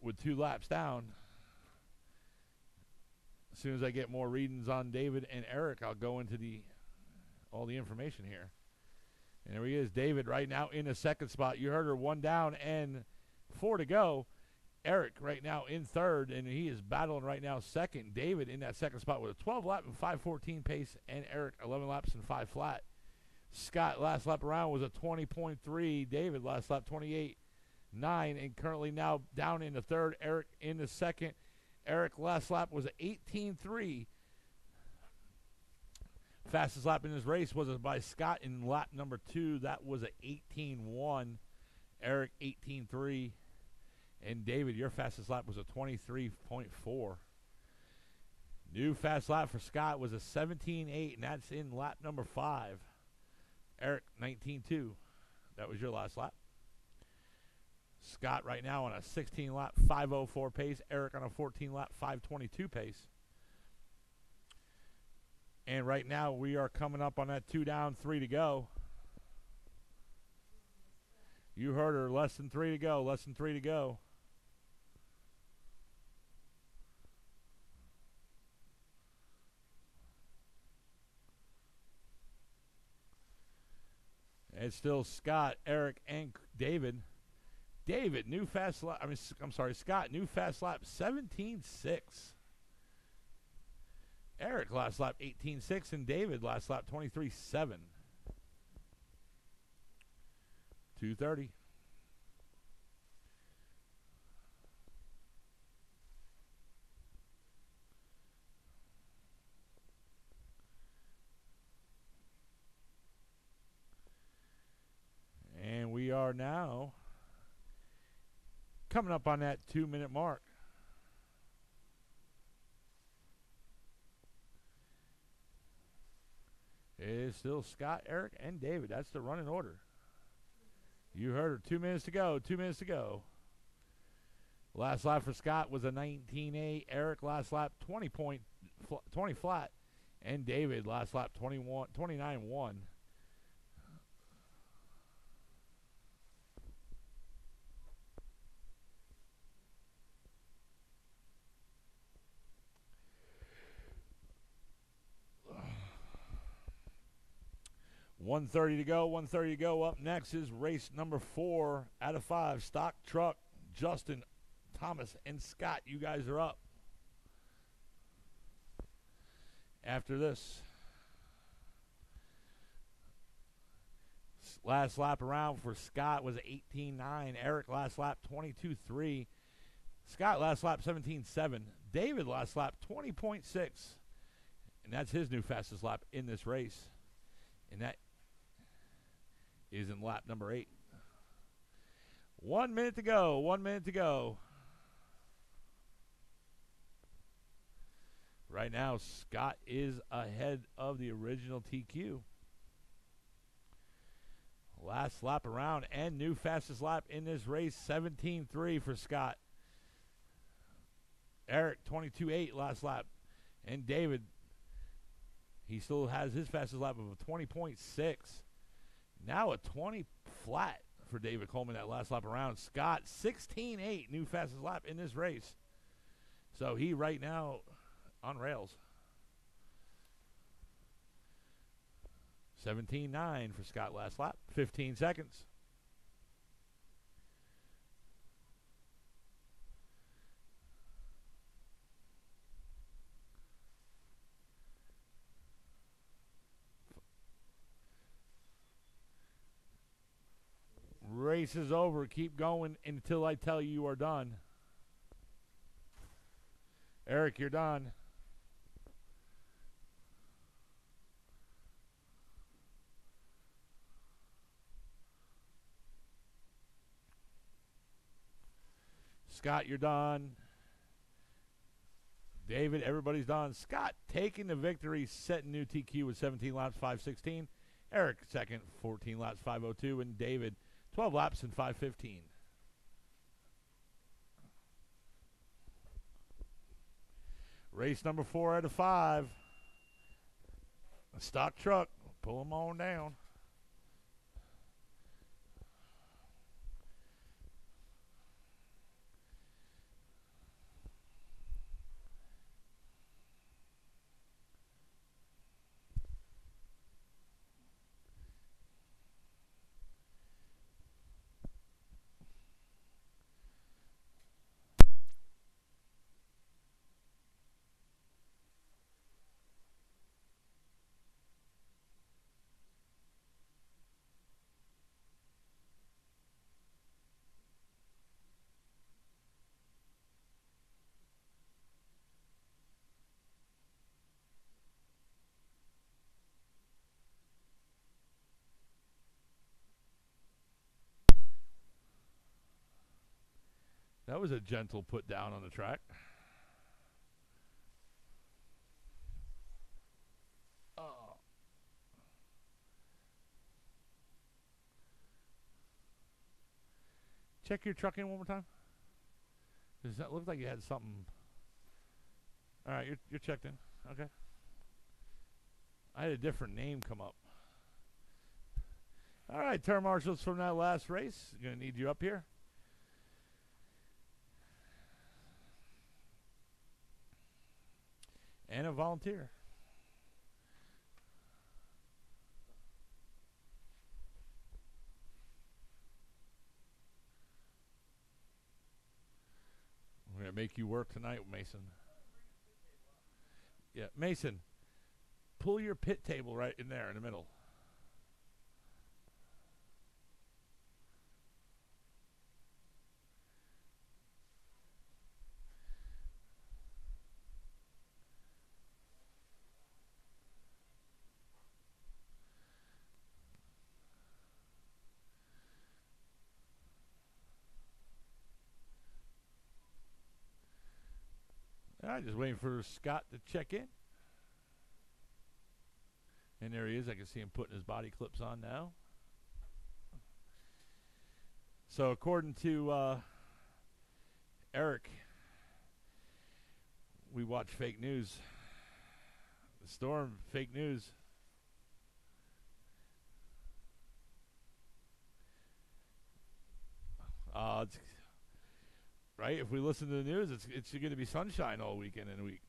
with 2 laps down. As soon as I get more readings on David and Eric, I'll go into all the information here. And there he is, David, right now in the second spot. You heard her, 1 down and 4 to go. Eric right now in third, and he is battling right now second. David in that second spot with a 12 lap and 5:14 pace, and Eric 11 laps and 5 flat. Scott last lap around was a 20.3. David last lap 28.9, and currently now down in the third. Eric in the second. Eric last lap was a 18.3. Fastest lap in this race was by Scott in lap number 2. That was a 18.1. Eric 18.3. And David, your fastest lap was a 23.4. New fast lap for Scott was a 17.8, and that's in lap number 5. Eric, 19.2. That was your last lap. Scott right now on a 16-lap 5:04 pace. Eric on a 14-lap 5:22 pace. And right now we are coming up on that 2 down, 3 to go. You heard her. Less than 3 to go. Less than 3 to go. It's still Scott, Eric, and David. David, new fast lap. I'm sorry, Scott, new fast lap 17.6. Eric, last lap 18.6. And David, last lap 23.7. 2:30. And we are now coming up on that 2-minute mark. It is still Scott, Eric, and David. That's the running order. You heard her. 2 minutes to go. 2 minutes to go. Last lap for Scott was a 19.8. Eric, last lap 20 flat. And David, last lap 29.1. $130 to go. $130 to go. Up next is race number 4 out of 5. Stock truck. Justin, Thomas, and Scott. You guys are up. After this, last lap around for Scott was 18.9. Eric last lap 22.3. Scott last lap 17.7. David last lap 20.6. And that's his new fastest lap in this race. And that is in lap number 8. 1 minute to go. 1 minute to go. Right now, Scott is ahead of the original TQ. Last lap around and new fastest lap in this race, 17.3 for Scott. Eric, 22.8 last lap. And David, he still has his fastest lap of a 20.6. Now a 20 flat for David Coleman that last lap around. Scott, 16.8, new fastest lap in this race. So he right now on rails. 17.9 for Scott last lap. 15 seconds. Race is over. Keep going until I tell you are done. Eric, you're done. Scott, you're done. David, everybody's done. Scott taking the victory, setting new TQ with 17 laps, 5:16. Eric, second, 14 laps, 5:02. And David, 12 laps and 5:15. Race number 4 out of 5. A stock truck. Pull them on down. That was a gentle put down on the track. Oh. Check your truck in one more time. Does that look like you had something? All right, you're checked in. Okay. I had a different name come up. All right, turn marshals from that last race. Going to need you up here. And a volunteer. We're going to make you work tonight, Mason. Yeah, Mason, pull your pit table right in there in the middle. All right, just waiting for Scott to check in. And there he is. I can see him putting his body clips on now. So according to Eric, we watch fake news. The storm, fake news. Right? If we listen to the news, it's going to be sunshine all weekend and week.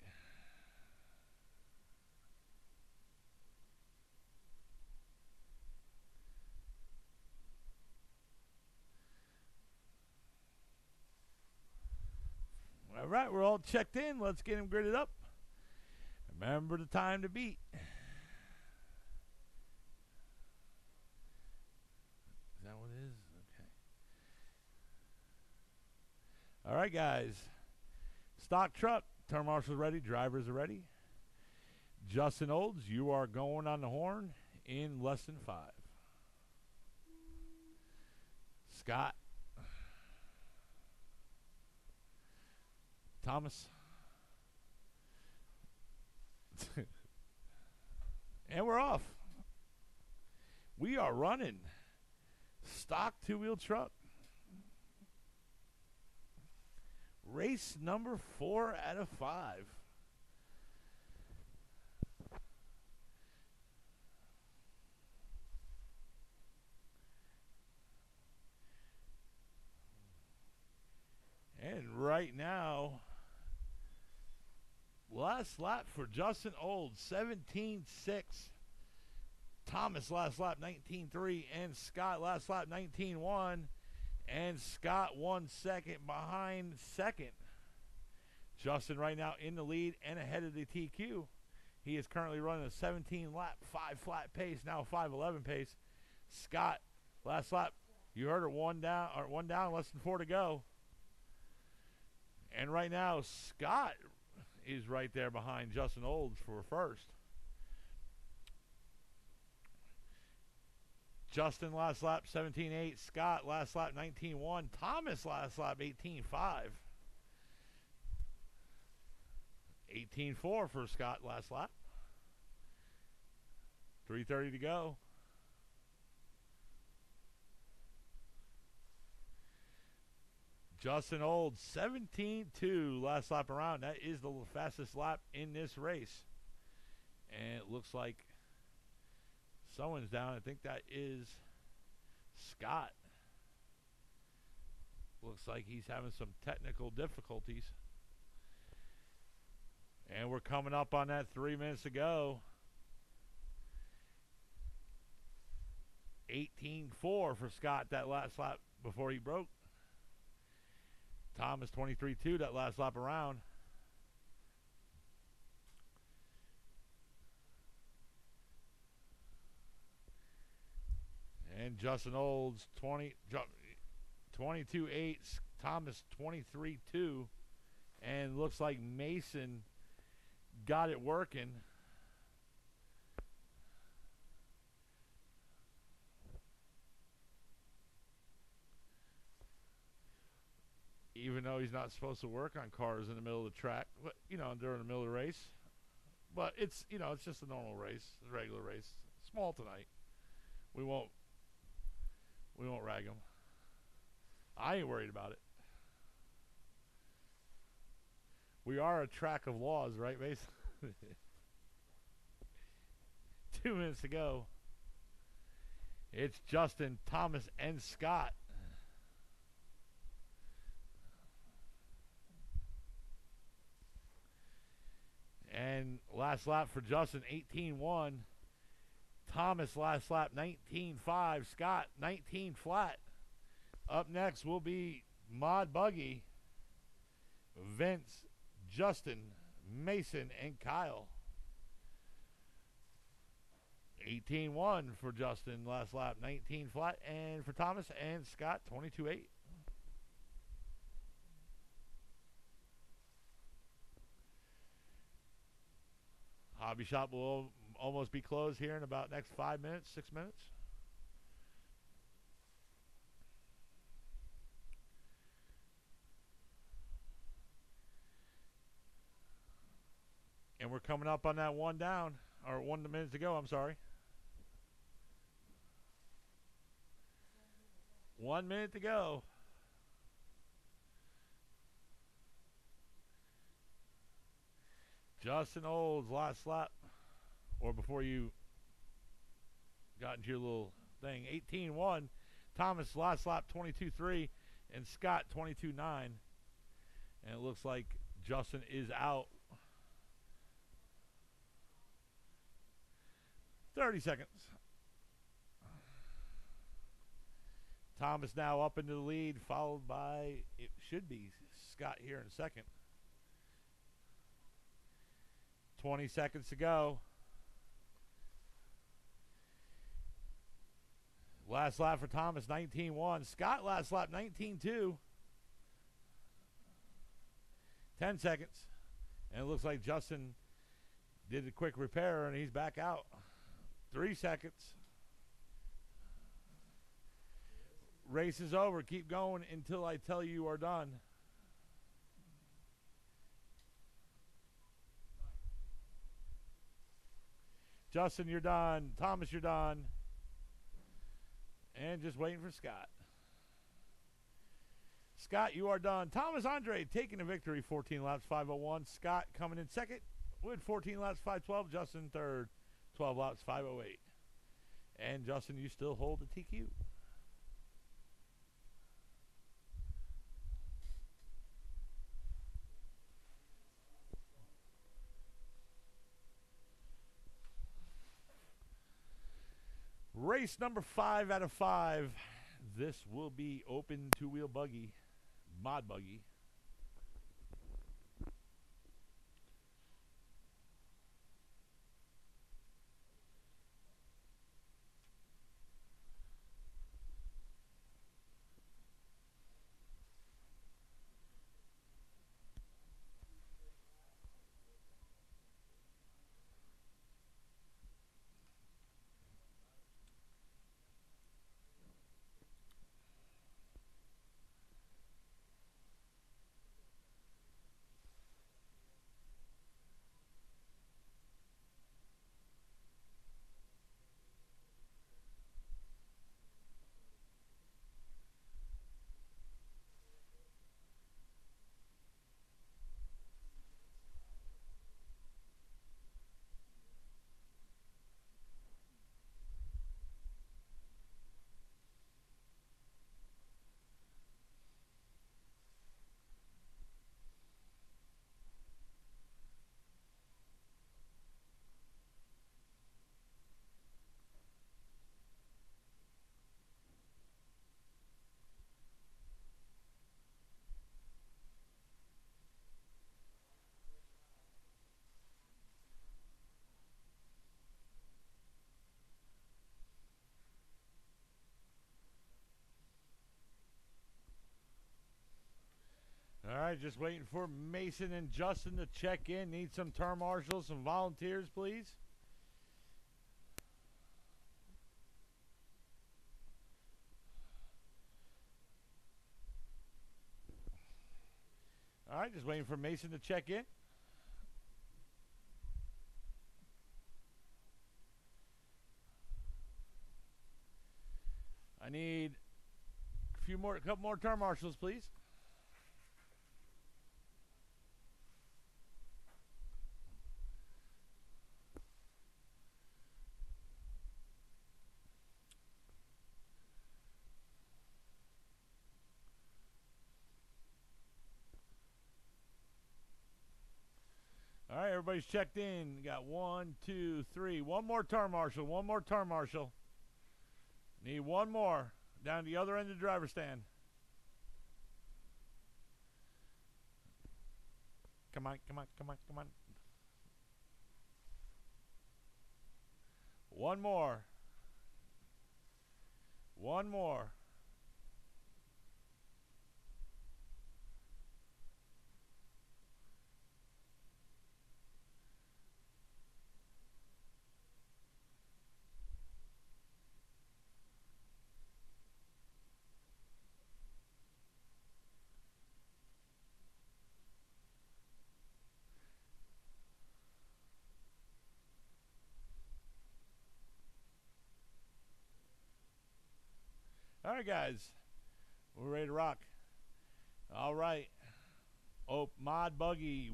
All right, we're all checked in. Let's get him gridded up. Remember the time to beat. Is that what it is? Okay. All right, guys. Stock truck. Turn marshals ready. Drivers are ready. Justin Olds, you are going on the horn in less than 5. Scott. Thomas. And we're off. We are running stock two-wheel truck. Race number 4 out of 5. And right now, last lap for Justin Olds, 17.6. Thomas last lap, 19.3. And Scott last lap, 19.1. And Scott 1 second behind second. Justin right now in the lead and ahead of the TQ. He is currently running a 17 lap, 5 flat pace, now 5:11 pace. Scott, last lap, you heard it, one down, less than 4 to go. And right now, Scott is right there behind Justin Olds for first. Justin last lap 17.8. Scott last lap 19.1. Thomas last lap 18.5. 18.4 for Scott last lap. 3:30 to go. Justin Olds 17.2 last lap around. That is the fastest lap in this race. And it looks like someone's down. I think that is Scott. Looks like he's having some technical difficulties. And we're coming up on that 3 minutes to go. 18.4 for Scott that last lap before he broke. Thomas 23.2 that last lap around. And Justin Olds 22.8, Thomas 23.2, and looks like Mason got it working. Even though he's not supposed to work on cars in the middle of the track, but, you know, during the middle of the race. But it's, you know, it's just a normal race, a regular race. Small tonight. We won't rag him. I ain't worried about it. We are a track of laws, right, Mason? 2 minutes to go. It's Justin, Thomas, and Scott. And last lap for Justin, 18-1. Thomas last lap, 19-5. Scott, 19 flat. Up next will be Mod Buggy, Vince, Justin, Mason, and Kyle. 18-1 for Justin last lap, 19 flat. And for Thomas and Scott, 22-8. Hobby shop will almost be closed here in about next 5 minutes, 6 minutes. And we're coming up on that 1 down, or 1 minute to go, I'm sorry. 1 minute to go. Justin Olds last lap, or before you got into your little thing, 18-1. Thomas last lap, 22-3, and Scott 22-9. And it looks like Justin is out. 30 seconds. Thomas now up into the lead, followed by, it should be Scott here in second. 20 seconds to go. Last lap for Thomas, 19-1. Scott last lap, 19-2. 10 seconds. And it looks like Justin did a quick repair and he's back out. 3 seconds. Race is over. Keep going until I tell you are done. Justin, you're done. Thomas, you're done. And just waiting for Scott. Scott, you are done. Thomas Andre taking the victory, 14 laps, 5:01. Scott coming in second with 14 laps, 5:12. Justin third, 12 laps, 5:08. And Justin, you still hold the TQ. Race number 5 out of 5. This will be open two-wheel buggy, mod buggy. All right, just waiting for Mason and Justin to check in. Need some term marshals, some volunteers, please. All right, just waiting for Mason to check in. I need A couple more turn marshals, please. All right, everybody's checked in. Got 1, 2, 3. One more turn marshal. One more turn marshal. Need one more down the other end of the driver's stand. Come on, come on, come on, come on. One more. One more. All right, guys. We're ready to rock. All right. Oh, Mod Buggy.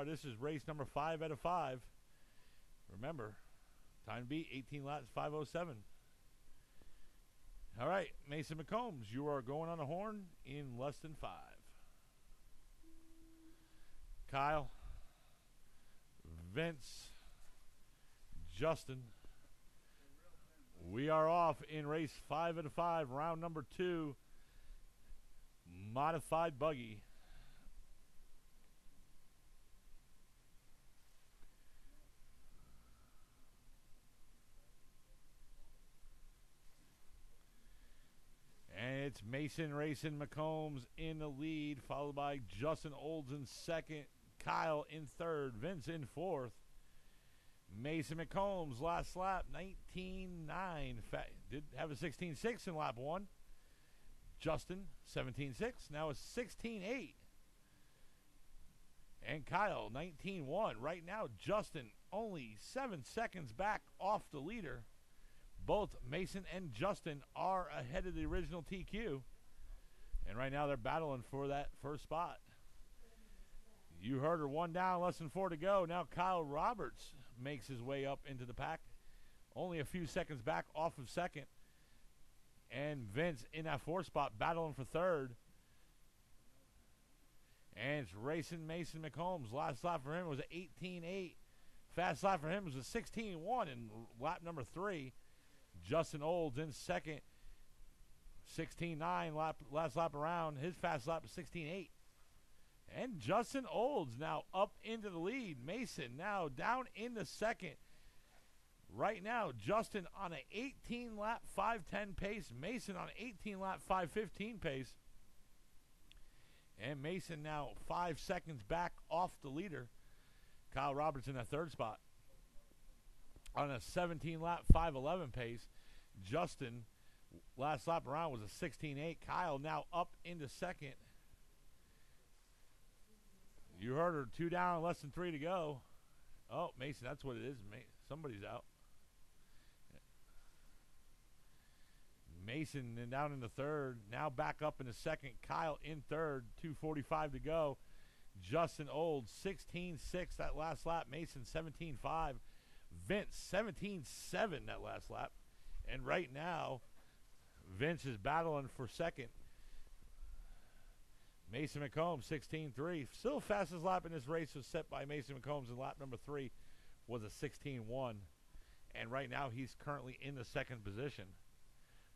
This is race number 5 out of 5. Remember, time to beat 18 laps, 5:07. All right, Mason McCombs, you are going on a horn in less than 5. Kyle, Vince, Justin. We are off in race 5 out of 5, round number 2, modified buggy. And it's Mason Racing McCombs in the lead, followed by Justin Olds in second, Kyle in third, Vince in fourth. Mason McCombs, last lap, 19.9. Did have a 16.6 in lap 1. Justin, 17.6. Now a 16.8. And Kyle, 19.1. Right now, Justin only 7 seconds back off the leader. Both Mason and Justin are ahead of the original TQ. And right now they're battling for that first spot. You heard her, one down, less than 4 to go. Now Kyle Roberts makes his way up into the pack. Only a few seconds back off of second. And Vince in that 4th spot battling for third. And it's racing Mason McCombs. Last lap for him was an 18.8. Fast lap for him was a 16.1 in lap number 3. Justin Olds in second. 16.9 last lap around. His fast lap was 16.8. And Justin Olds now up into the lead. Mason now down in the second. Right now, Justin on an 18-lap 5:10 pace. Mason on an 18-lap 5:15 pace. And Mason now 5 seconds back off the leader. Kyle Roberts in that 3rd spot. On a 17-lap 5:11 pace. Justin, last lap around was a 16.8. Kyle now up into second. You heard her, 2 down, less than 3 to go. Oh, Mason, that's what it is. Somebody's out. Mason then down in the 3rd. Now back up in the 2nd. Kyle in 3rd. 2:45 to go. Justin Olds, 16.6 that last lap. Mason, 17.5. Vince, 17.7 that last lap. And right now, Vince is battling for second. Mason McCombs, 16.3. Still fastest lap in this race was set by Mason McCombs in lap number 3 was a 16.1. And right now he's currently in the 2nd position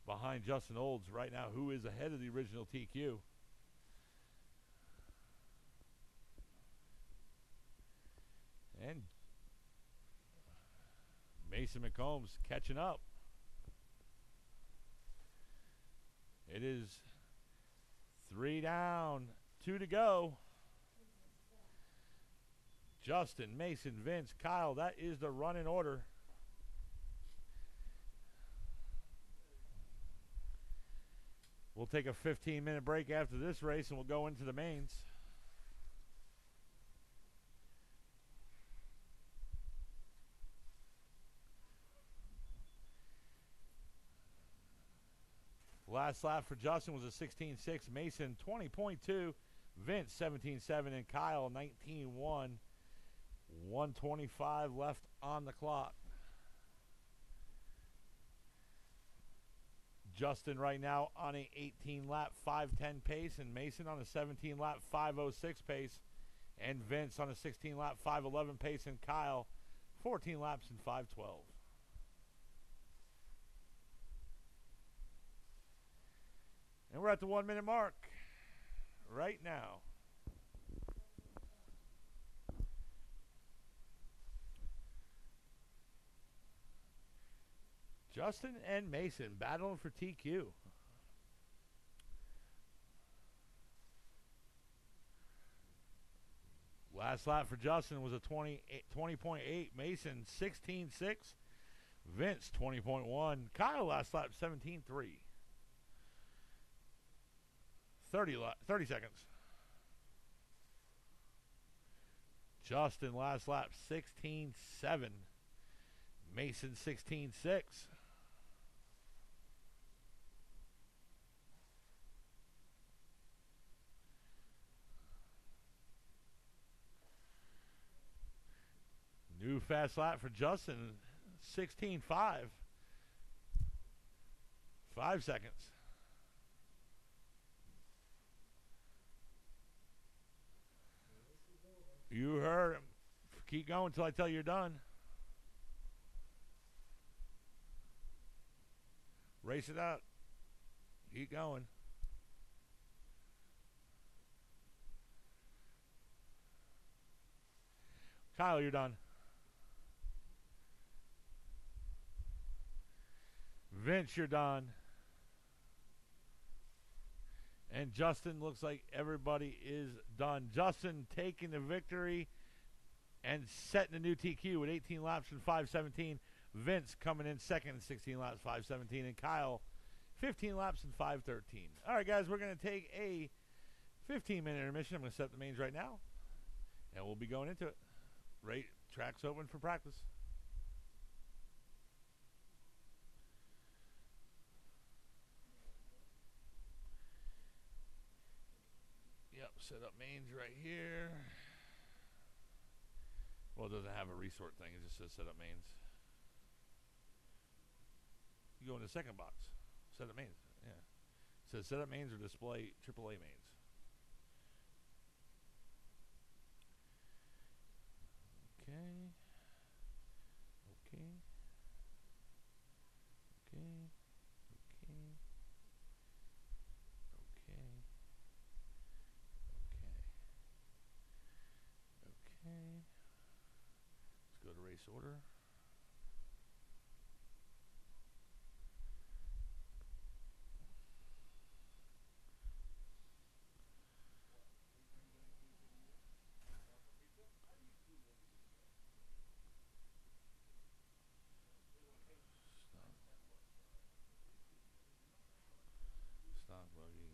behind Justin Olds right now, who is ahead of the original TQ. And Mason McCombs catching up. It is 3 down, 2 to go. Justin, Mason, Vince, Kyle, that is the running order. We'll take a 15-minute break after this race and we'll go into the mains. Last lap for Justin was a 16.6. Mason 20.2. Vince 17.7. And Kyle 19.1. 125 left on the clock. Justin right now on a 18-lap 5:10 pace, and Mason on a 17-lap 5:06 pace, and Vince on a 16-lap 5:11 pace, and Kyle 14 laps in 5:12. And we're at the 1 minute mark right now. Justin and Mason battling for TQ. Last lap for Justin was a 20.8. Mason 16.6. Vince 20.1. Kyle last lap 17.3. 30 seconds. Justin last lap 16.7. Mason 16.6. New fast lap for Justin 16.5. 5 seconds. You heard him. Keep going until I tell you you're done. Race it out. Keep going. Kyle, you're done. Vince, you're done. And Justin, looks like everybody is done. Justin taking the victory and setting a new TQ with 18 laps and 5:17. Vince coming in second in 16 laps, 5:17. And Kyle, 15 laps and 5:13. All right, guys, we're going to take a 15-minute intermission. I'm going to set the mains right now, and we'll be going into it. Right, track's open for practice. Yep, set up mains right here. Well, it doesn't have a resort thing. It just says set up mains. You go in the second box. Set up mains. Yeah. It says set up mains or display AAA mains. Okay. Okay. Okay. Okay. Okay. Okay. Let's go to race order. Stock buggy.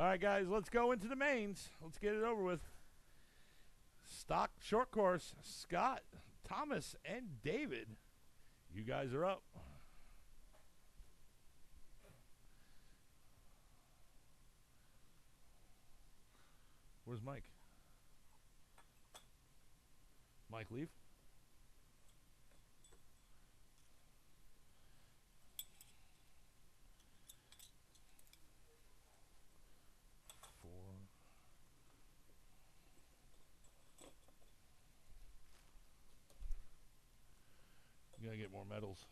All right, guys, let's go into the mains. Let's get it over with. Stock short course, Scott, Thomas, and David. You guys are up. Where's Mike? Mike, leave. You gotta get more medals.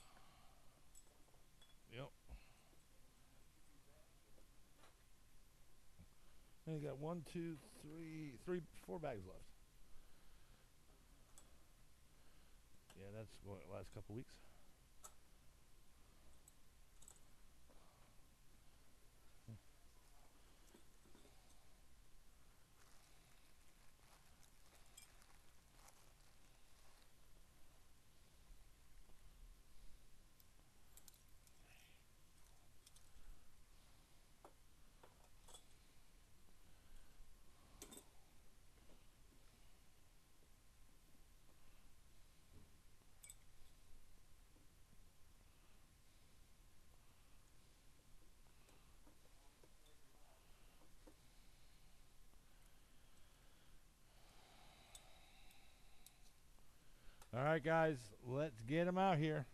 Yep. And you got 1, 2, 3, 4 bags left. Yeah, that's going the last couple weeks. All right, guys, let's get them out here.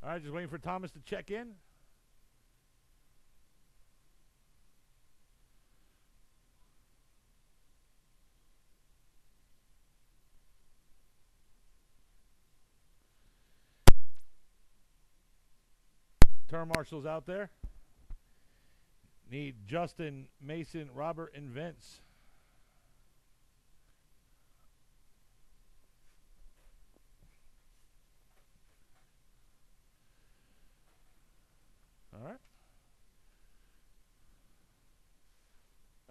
All right, just waiting for Thomas to check in. Term marshals out there. Need Justin, Mason, Robert, and Vince. All right.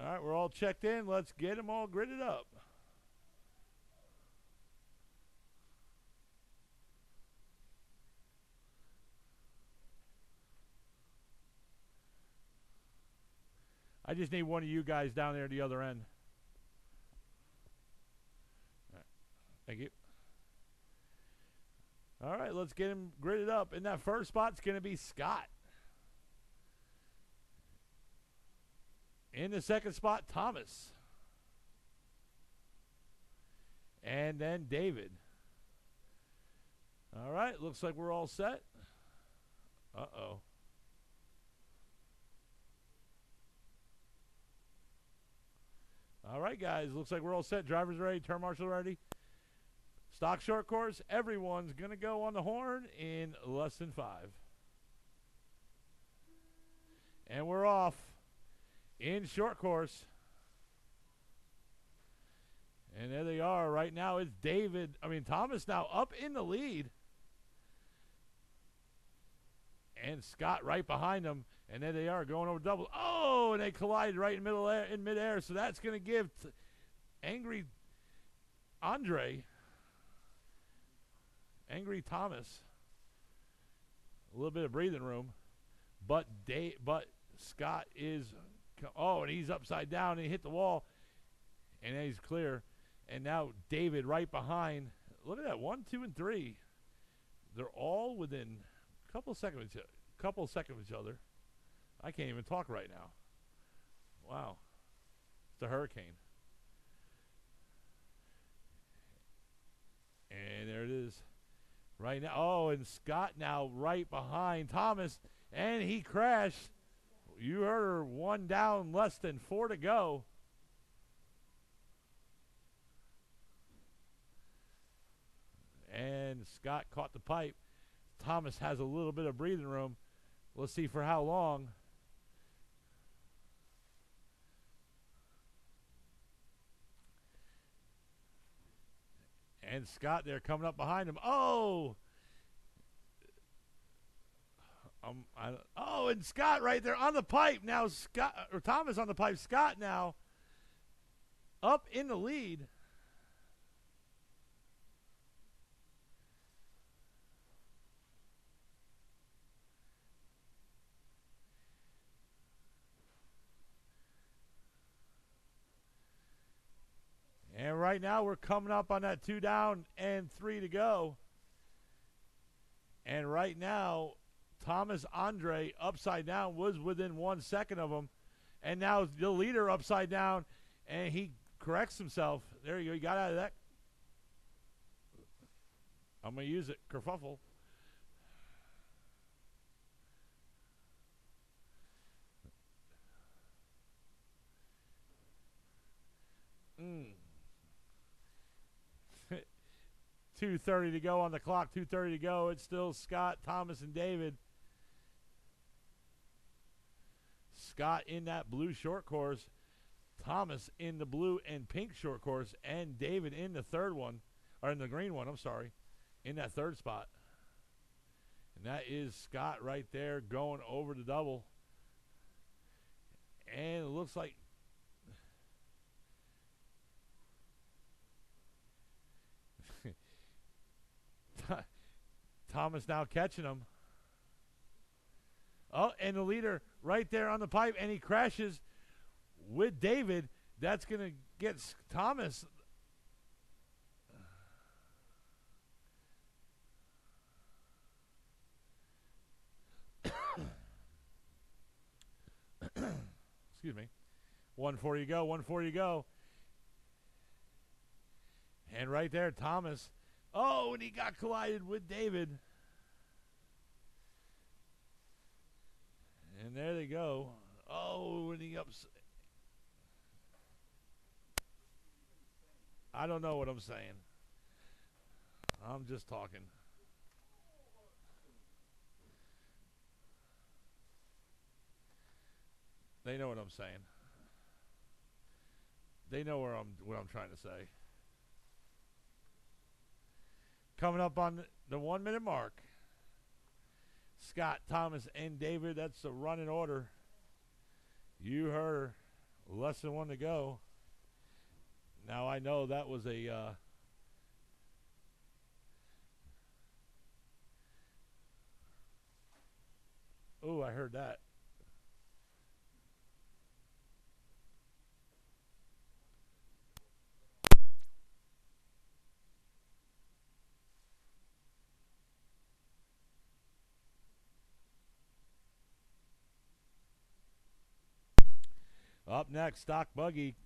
All right, we're all checked in. Let's get them all gridded up. I just need one of you guys down there at the other end. All right. Thank you. All right, let's get him gridded up. And that first spot's going to be Scott. In the second spot, Thomas. And then David. All right, looks like we're all set. Uh-oh. All right, guys, looks like we're all set. Drivers ready, turn marshal ready. Stock short course, everyone's going to go on the horn in less than 5. And we're off in short course. And there they are. Right now it's Thomas now up in the lead. And Scott right behind them. And there they are going over double. Oh, and they collided right in midair. So that's going to give Angry Thomas a little bit of breathing room. But Scott is and he's upside down, and he hit the wall, and then he's clear. And now David right behind. Look at that, 1, 2, and 3. They're all within a couple seconds of each other. I can't even talk right now. Wow. It's the hurricane. And there it is. Right now. Oh, and Scott now right behind Thomas. And he crashed. You heard her, 1 down, less than 4 to go. And Scott caught the pipe. Thomas has a little bit of breathing room. Let's see for how long. And Scott there coming up behind him. Oh! And Scott right there on the pipe. Now Thomas on the pipe. Scott now up in the lead. And right now we're coming up on that 2 down and 3 to go. And right now, Thomas Andre upside down was within 1 second of him. And now the leader upside down, and he corrects himself. There you go. He got out of that. I'm going to use it. Kerfuffle. Mm. 2:30 to go on the clock. 2:30 to go. It's still Scott, Thomas, and David. Scott in that blue short course. Thomas in the blue and pink short course. And David in the third one. Or in the green one, I'm sorry. In that third spot. And that is Scott right there going over the double. And it looks like Thomas now catching him. Oh, and the leader right there on the pipe, and he crashes with David. That's going to get Thomas. Excuse me. 140 to go, 140 to go. And right there, Thomas. Oh, and he got collided with David. And there they go. Oh, and he I don't know what I'm saying. I'm just talking. They know what I'm saying. They know what I'm trying to say. Coming up on the 1 minute mark. Scott, Thomas, and David. That's the running order. You heard less than 1 to go. Now I know that was a oh, I heard that. Up next, Stock Buggy.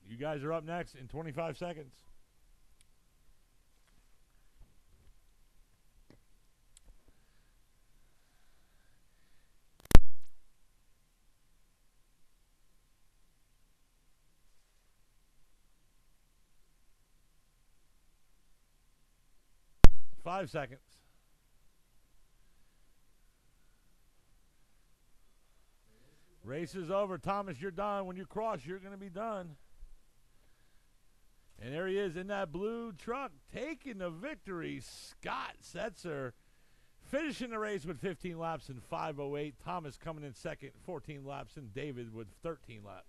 You guys are up next in 25 seconds. Five seconds. Race is over. Thomas, you're done. When you cross, you're going to be done. And there he is in that blue truck, taking the victory. Scott Setzer finishing the race with 15 laps in 5:08. Thomas coming in second, 14 laps, and David with 13 laps.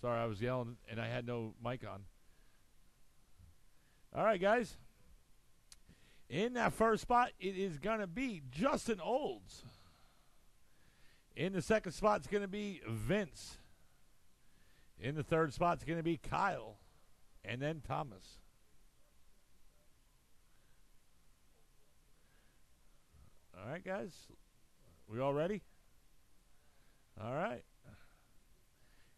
Sorry, I was yelling and I had no mic on. All right, guys. In that first spot, it is going to be Justin Olds. In the second spot, it's going to be Vince. In the third spot, it's going to be Kyle. And then Thomas. All right, guys. We all ready? All right.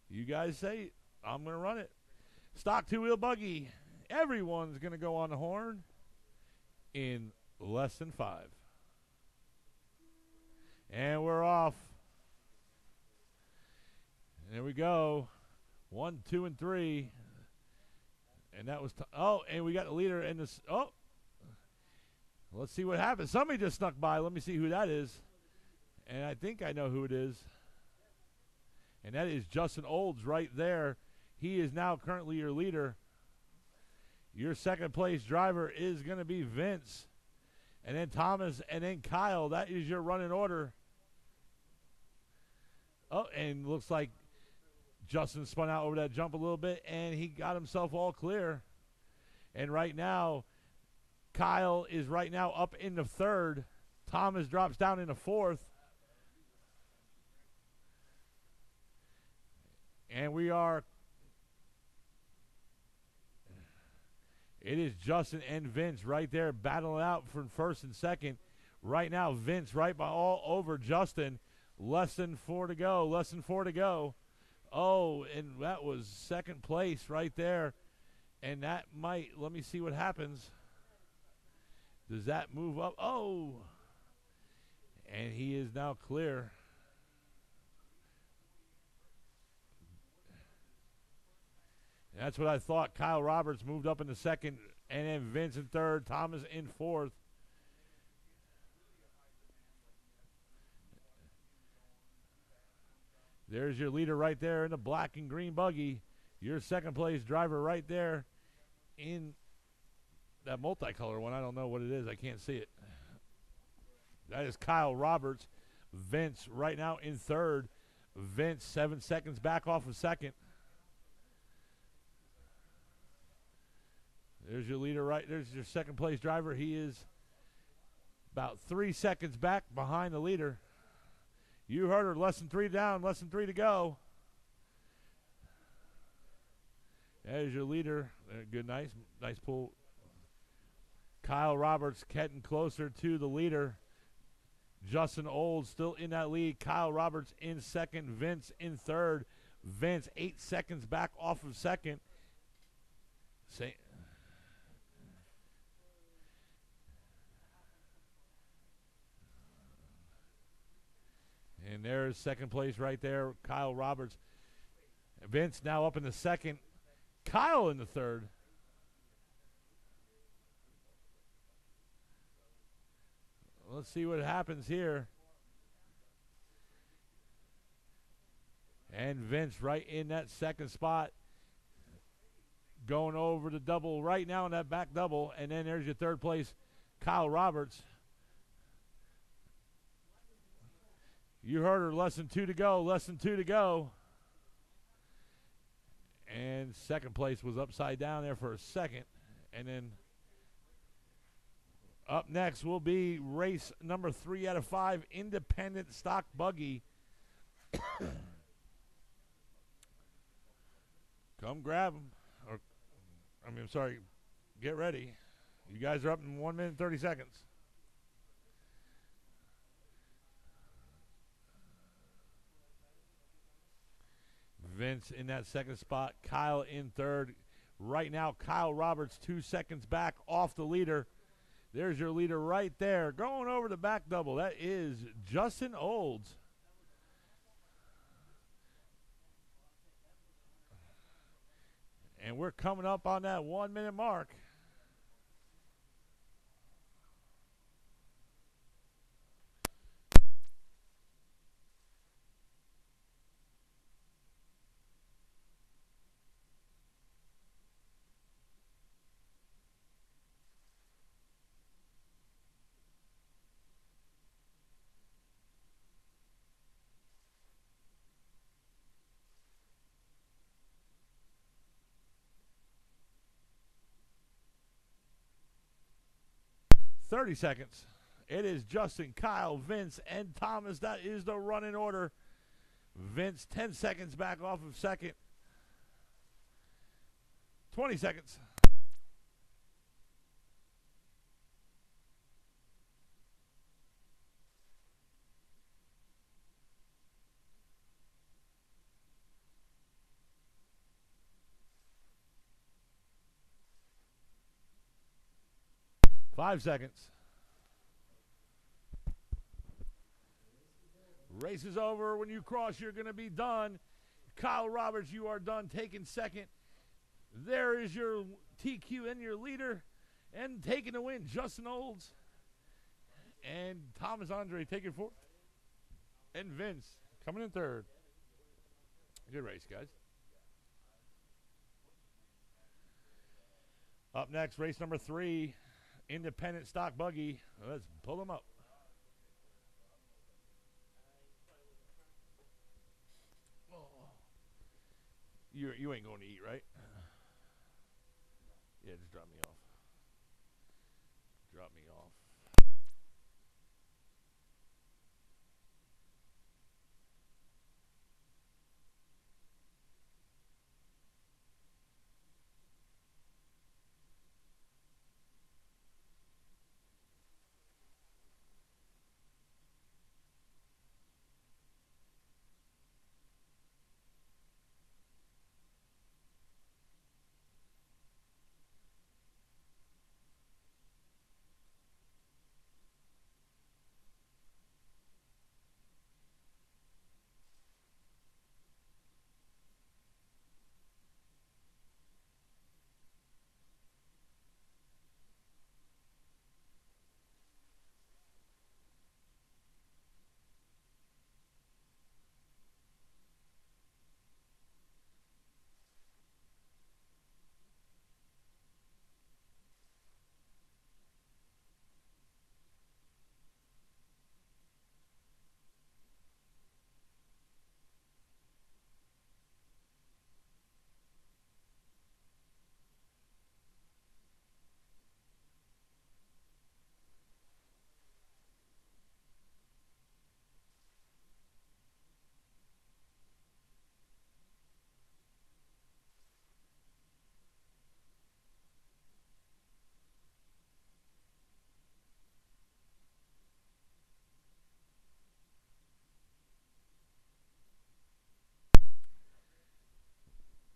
You guys say it. I'm going to run it. Stock two-wheel buggy. Everyone's going to go on the horn in less than 5. And we're off. There we go. 1, 2, and 3. And that was... and we got the leader in this... Oh. Let's see what happens. Somebody just snuck by. Let me see who that is. And I think I know who it is. And that is Justin Olds right there. He is now currently your leader. Your second place driver is going to be Vince. And then Thomas and then Kyle. That is your running order. Oh, and looks like Justin spun out over that jump a little bit, and he got himself all clear. And right now, Kyle is right now up in the third. Thomas drops down in the fourth. And we are... It is Justin and Vince right there battling out for first and second. Right now, Vince right by all over Justin. Less than 4 to go. Less than 4 to go. Oh, and that was second place right there. And that might, let me see what happens. Does that move up? Oh. And he is now clear. That's what I thought. Kyle Roberts moved up in the second, and then Vince in third, Thomas in fourth. There's your leader right there in the black and green buggy. Your second place driver right there in that multicolor one. I don't know what it is. I can't see it. That is Kyle Roberts. Vince right now in third. Vince 7 seconds back off of second. There's your leader right. There's your second place driver. He is about 3 seconds back behind the leader. You heard her. Less than 3 down. Less than 3 to go. There's your leader. Good, nice pull. Kyle Roberts getting closer to the leader. Justin Olds still in that lead. Kyle Roberts in second. Vince in third. Vince 8 seconds back off of second. And there's second place right there, Kyle Roberts. Vince now up in the second. Kyle in the third. Let's see what happens here. And Vince right in that second spot. Going over the double right now in that back double. And then there's your third place, Kyle Roberts. You heard her. Less than 2 to go. Less than 2 to go. And second place was upside down there for a second. And then up next will be race number 3 out of 5, independent stock buggy. Come grab them. I'm sorry. Get ready. You guys are up in 1 minute and 30 seconds. Vince in that second spot. Kyle in third. Right now, Kyle Roberts 2 seconds back off the leader. There's your leader right there. Going over the back double. That is Justin Olds. And we're coming up on that 1 minute mark. 30 seconds. It is Justin, Kyle, Vince, and Thomas. That is the running order. Vince, 10 seconds back off of second. 20 seconds. Five seconds. Race is over. When you cross, you're going to be done. Kyle Roberts, you are done taking second. There is your TQ and your leader. And taking the win, Justin Olds. And Thomas Andre taking fourth. And Vince coming in third. Good race, guys. Up next, race number 3. Independent stock buggy. Let's pull them up. You ain't going to eat, right? Yeah, just drop me off. Drop me off.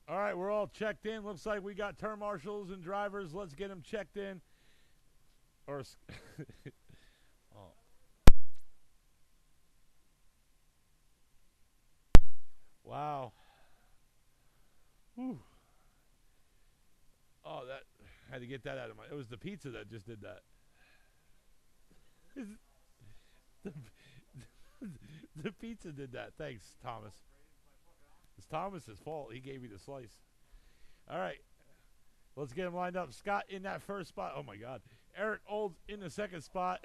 All right, we're all checked in. Looks like we got turn marshals and drivers. Let's get them checked in. Or, oh. Wow. Whew. Oh, that had to get that out of my. It was the pizza that just did that. The pizza did that. Thanks, Thomas. It's Thomas's fault. He gave me the slice. All right. Let's get him lined up. Scott in that first spot. Oh, my God. Eric Olds in the second spot.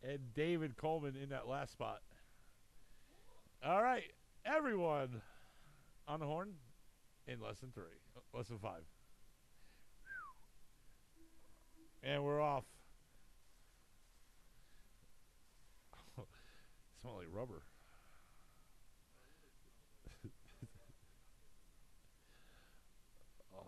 And David Coleman in that last spot. All right. Everyone on the horn in less than 3. Less than 5. And we're off. Smell like rubber. Oh.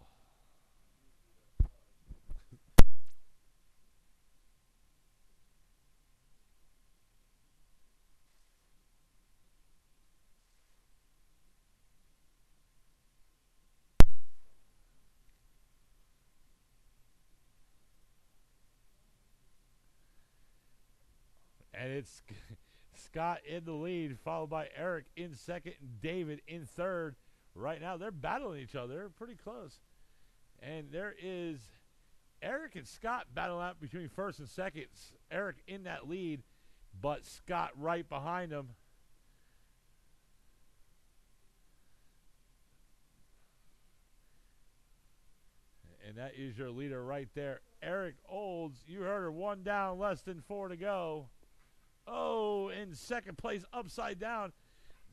And it's Scott in the lead, followed by Eric in second and David in third. Right now, they're battling each other. They're pretty close. And there is Eric and Scott battling out between first and second. Eric in that lead, but Scott right behind him. And that is your leader right there. Eric Olds, you heard her, 1 down, less than 4 to go. Oh, in second place, upside down.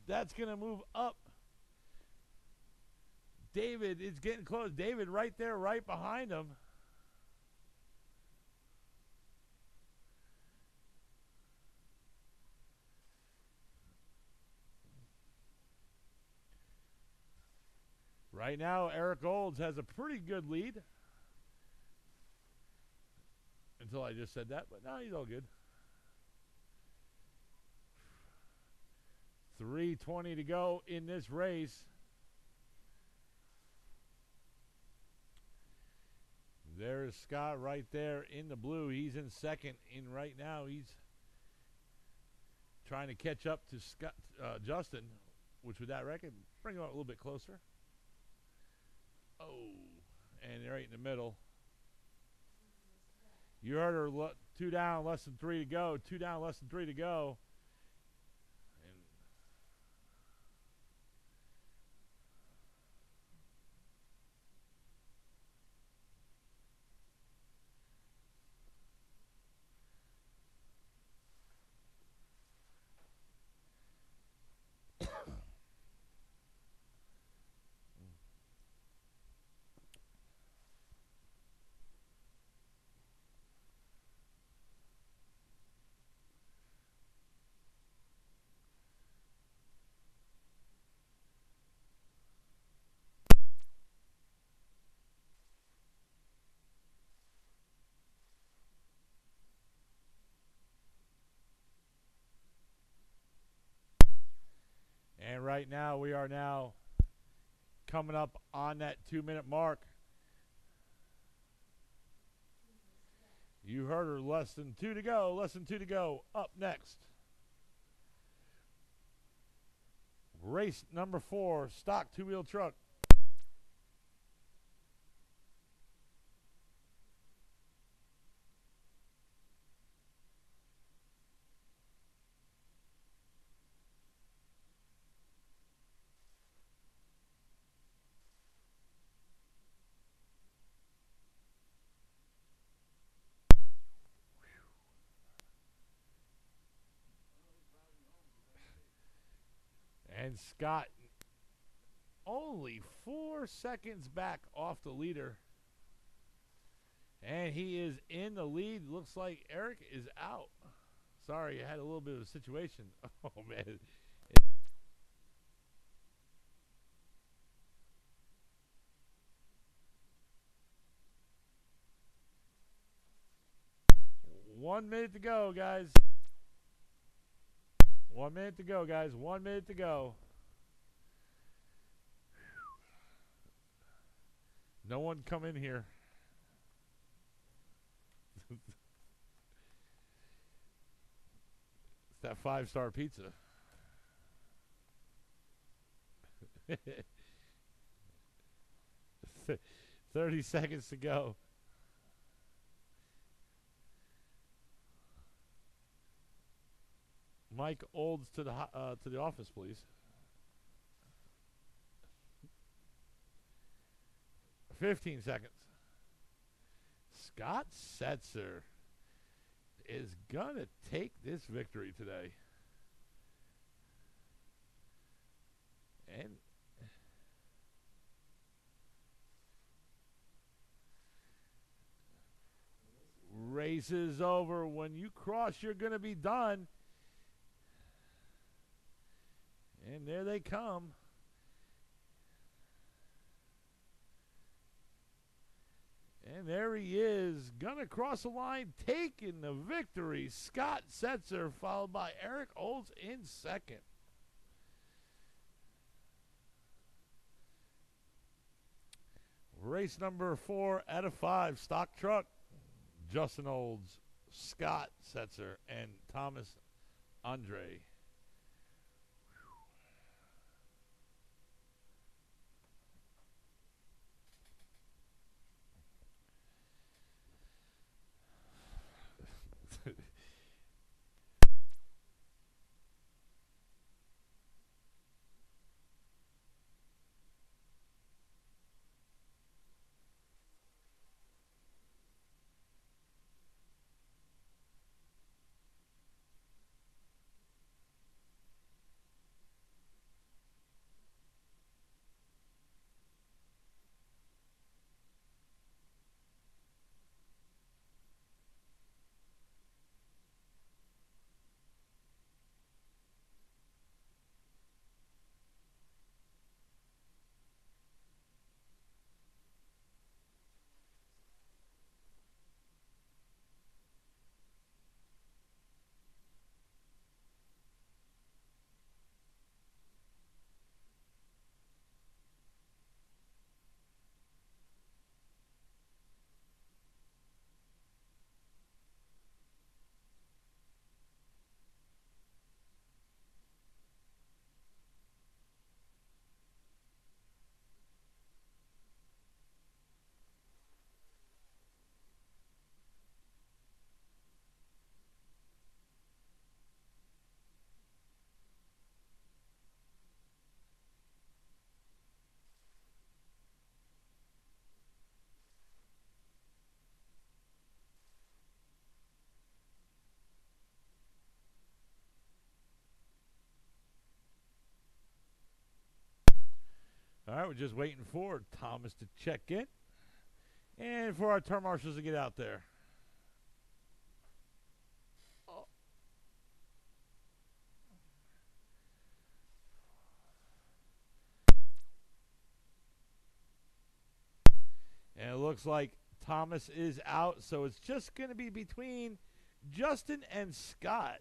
That's going to move up. David is getting close. David right there, right behind him. Right now, Eric Olds has a pretty good lead. Until I just said that, but now he's all good. 3:20 to go in this race. There's Scott right there in the blue. He's in second in right now. He's trying to catch up to Scott, Justin, which with that record, bring him up a little bit closer. Oh, and right in the middle. You heard her, 2 down, less than 3 to go. 2 down, less than 3 to go. And right now, we are now coming up on that 2-minute mark. You heard her, less than 2 to go, less than 2 to go. Up next, race number 4, stock 2-wheel truck. And Scott only 4 seconds back off the leader. And he is in the lead. Looks like Eric is out. Sorry, I had a little bit of a situation. Oh, man. One minute to go, guys. 1 minute to go, guys. 1 minute to go. No one come in here. It's that 5-star pizza. 30 seconds to go. Mike Olds to the office, please. 15 seconds. Scott Setzer is going to take this victory today. And race is over. When you cross, you're going to be done. And there they come. And there he is, gonna cross the line, taking the victory. Scott Setzer, followed by Eric Olds in second. Race number 4 out of 5, stock truck. Justin Olds, Scott Setzer, and Thomas Andre. All right, we're just waiting for Thomas to check in and for our turn marshals to get out there. And it looks like Thomas is out, so it's just going to be between Justin and Scott.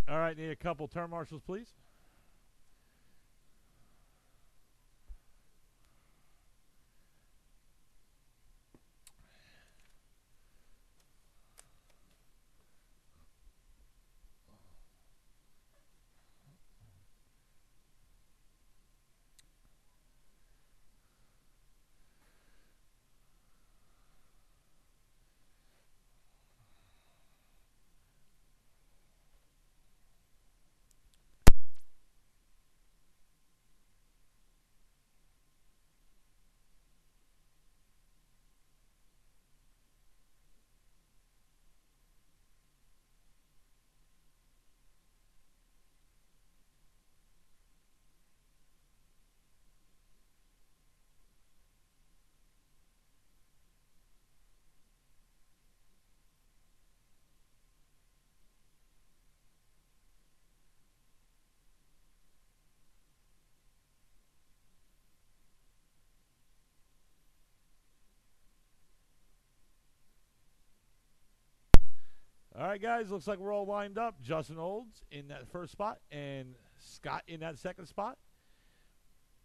All right, need a couple turn marshals, please. All right, guys, looks like we're all lined up. Justin Olds in that first spot and Scott in that second spot.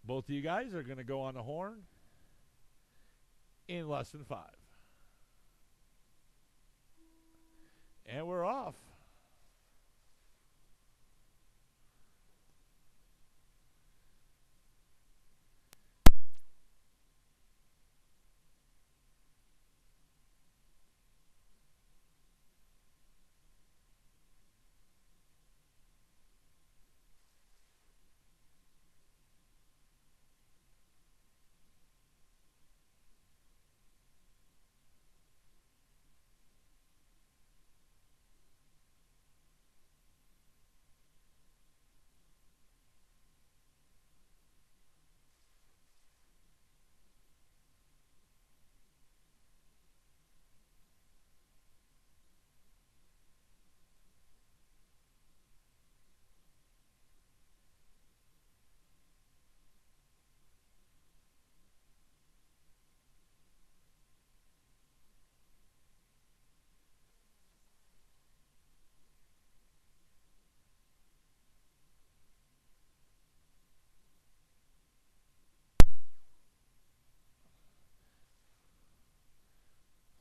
Both of you guys are going to go on the horn in less than 5. And we're off.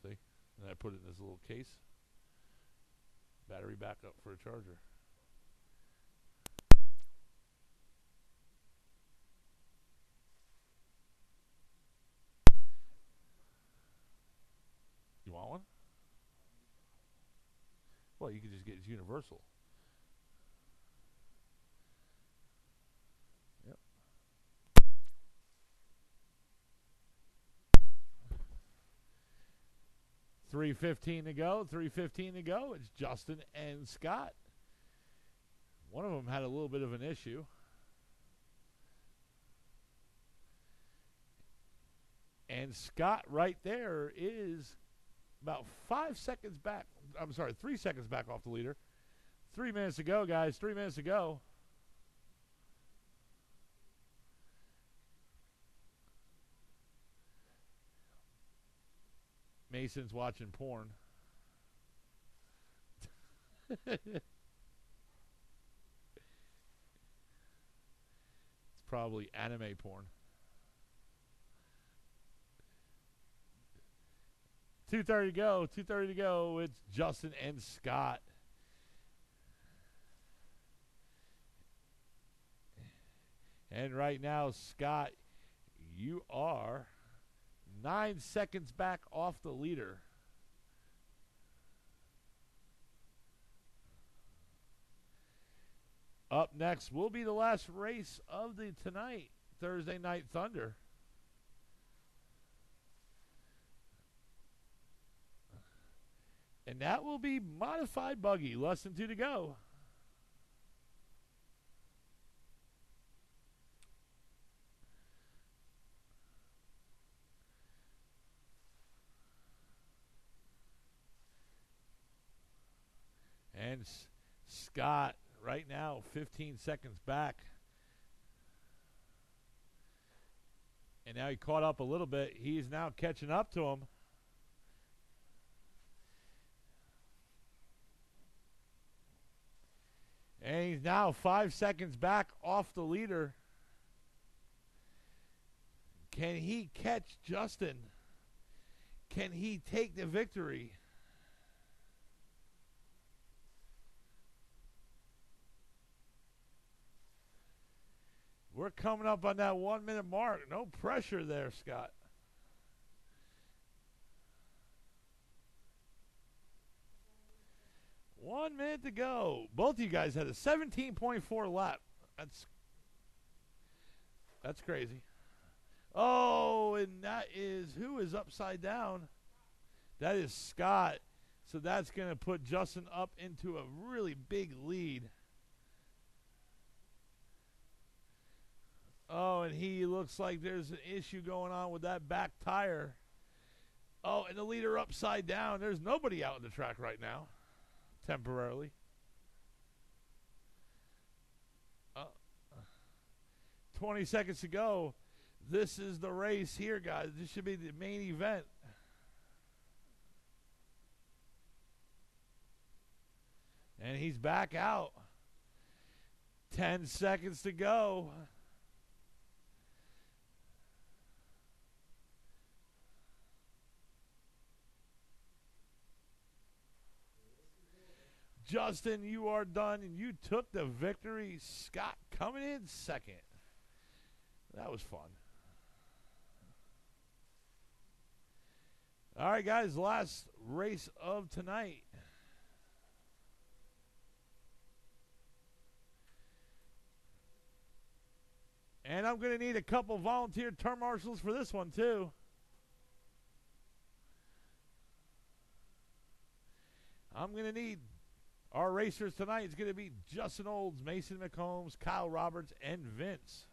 See? And I put it in this little case. Battery backup for a charger. You want one? Well, you could just get it universal. Yep. $3.15 to go. $3.15 to go. It's Justin and Scott. One of them had a little bit of an issue. And Scott right there is about 5 seconds back. I'm sorry, 3 seconds back off the leader. 3 minutes to go, guys. 3 minutes to go. Mason's watching porn. It's probably anime porn. 2:30 to go. 2:30 to go. It's Justin and Scott. And right now, Scott, you are 9 seconds back off the leader. Up next will be the last race of the tonight, Thursday Night Thunder. And that will be modified buggy. Less than 2 to go. And Scott right now 15 seconds back. And now he caught up a little bit. He's now catching up to him. And he's now 5 seconds back off the leader. Can he catch Justin? Can he take the victory? We're coming up on that 1 minute mark. No pressure there, Scott. One minute to go. Both of you guys had a 17.4 lap. That's crazy. Oh, and that is, who is upside down? That is Scott. So that's going to put Justin up into a really big lead. Oh, and he looks like there's an issue going on with that back tire. Oh, and the leader upside down. There's nobody out on the track right now, temporarily. 20 seconds to go. This is the race here, guys. This should be the main event. And he's back out. 10 seconds to go. Justin, you are done, and you took the victory. Scott coming in second. That was fun. All right, guys, last race of tonight. And I'm going to need a couple volunteer turn marshals for this one, too. I'm going to need our racers tonight. It's going to be Justin Olds, Mason McCombs, Kyle Roberts, and Vince.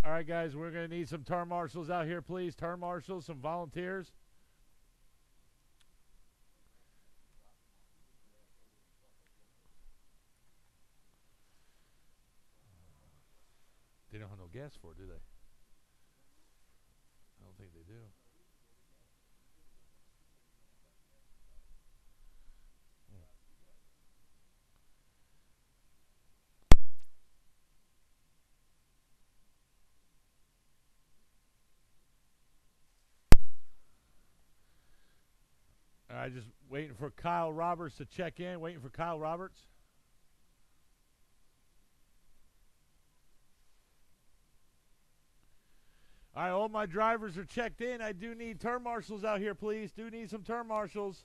All right, guys, we're going to need some turn marshals out here, please. Turn marshals, some volunteers. They don't have no gas for it, do they? I don't think they do. All right, just waiting for Kyle Roberts to check in. Waiting for Kyle Roberts. All right, all my drivers are checked in. I do need turn marshals out here, please. Do need some turn marshals.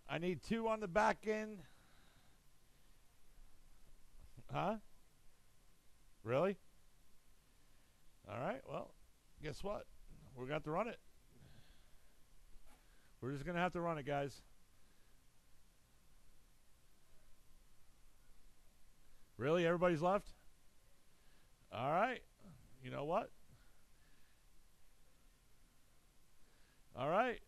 I need 2 on the back end. Huh? Really? All right, well, guess what? We're going to have to run it. We're just going to have to run it, guys. Really? Everybody's left? All right. You know what? All right.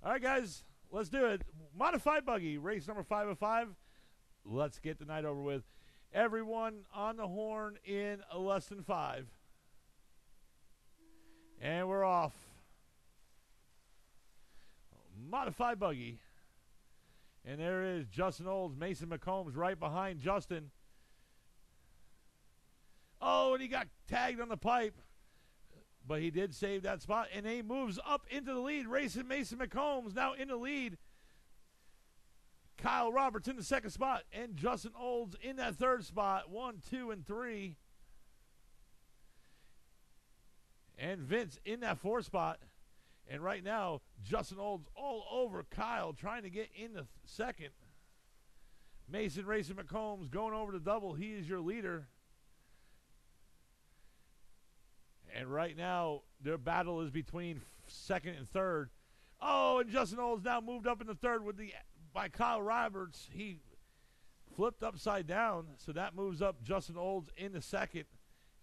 All right, guys. Let's do it. Modified buggy, race number 505. Let's get the night over with. Everyone on the horn in less than 5. And we're off. Modified buggy. And there is Justin Olds, Mason McCombs right behind Justin. Oh, and he got tagged on the pipe. But he did save that spot. And he moves up into the lead. Racing Mason McCombs now in the lead. Kyle Roberts in the second spot. And Justin Olds in that third spot. 1, 2, and 3. And Vince in that fourth spot. And right now, Justin Olds all over Kyle trying to get in the second. Mason Racing McCombs going over to double. He is your leader. And right now, their battle is between second and third. Oh, and Justin Olds now moved up in the third by Kyle Roberts. He flipped upside down, so that moves up Justin Olds in the second.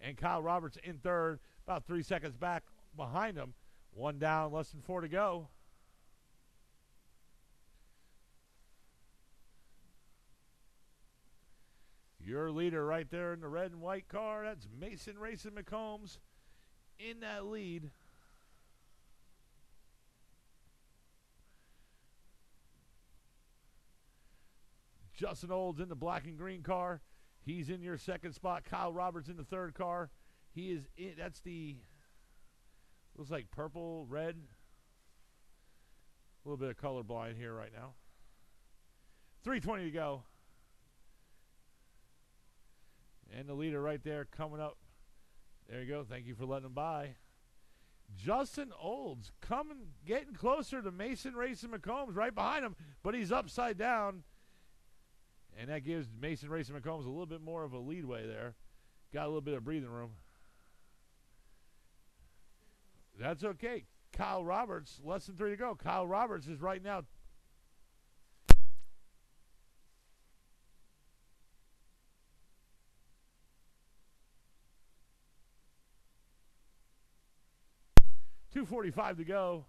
And Kyle Roberts in third, about 3 seconds back behind him. 1 down, less than 4 to go. Your leader right there in the red and white car, that's Mason Racing McCombs in that lead. Justin Olds in the black and green car. He's in your second spot. Kyle Roberts in the third car. He is in, that's the, looks like purple, red. A little bit of colorblind here right now. 3:20 to go. And the leader right there coming up. There you go. Thank you for letting him by. Justin Olds getting closer to Mason Racing McCombs right behind him, but he's upside down. And that gives Mason Racing McCombs a little bit more of a leadway there. Got a little bit of breathing room. That's okay. Kyle Roberts, less than 3 to go. Kyle Roberts is right now .245 to go.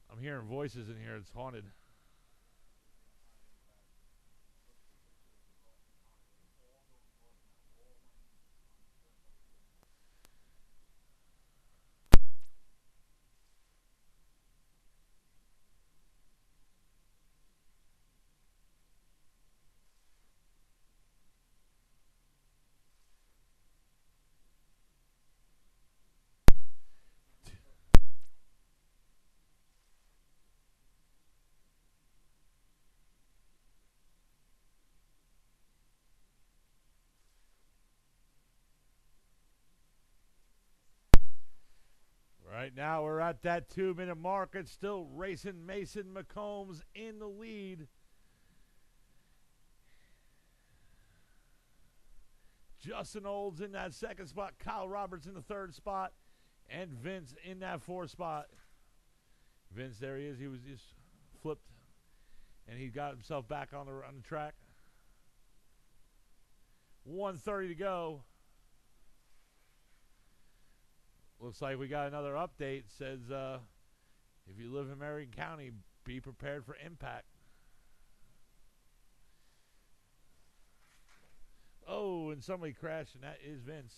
I'm hearing voices in here. It's haunted. Right now, we're at that 2-minute mark. It's still racing Mason McCombs in the lead. Justin Olds in that second spot. Kyle Roberts in the third spot. And Vince in that fourth spot. Vince, there he is. He was just flipped. And he got himself back on the track. 1:30 to go. Looks like we got another update. Says if you live in Marion County, be prepared for impact. Oh, and somebody crashed, and that is Vince.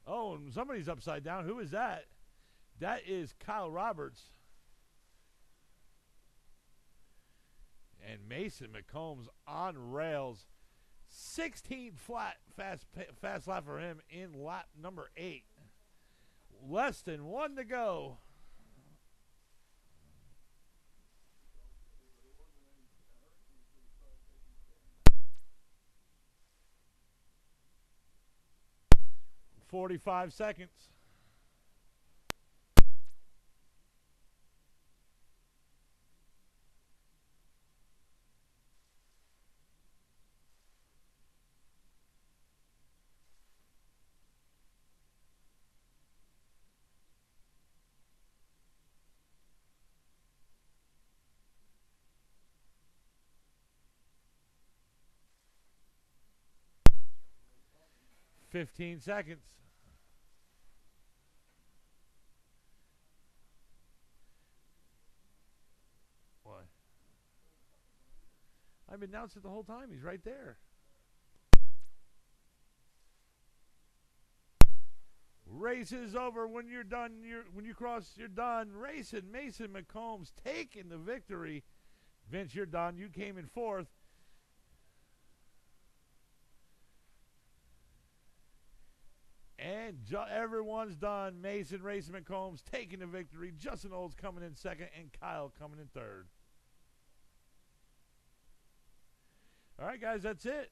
Oh, and somebody's upside down. Who is that? That is Kyle Roberts. And Mason McCombs on rails. 16 flat fast lap for him in lap number 8. Less than 1 to go. .45 seconds. 15 seconds. What? I've announced it the whole time. He's right there. Race is over. When you're done, when you cross, you're done. Racing. Mason McCombs taking the victory. Vince, you're done. You came in fourth. And everyone's done. Mason Racing McCombs taking the victory. Justin Olds coming in second, and Kyle coming in third. All right, guys, that's it.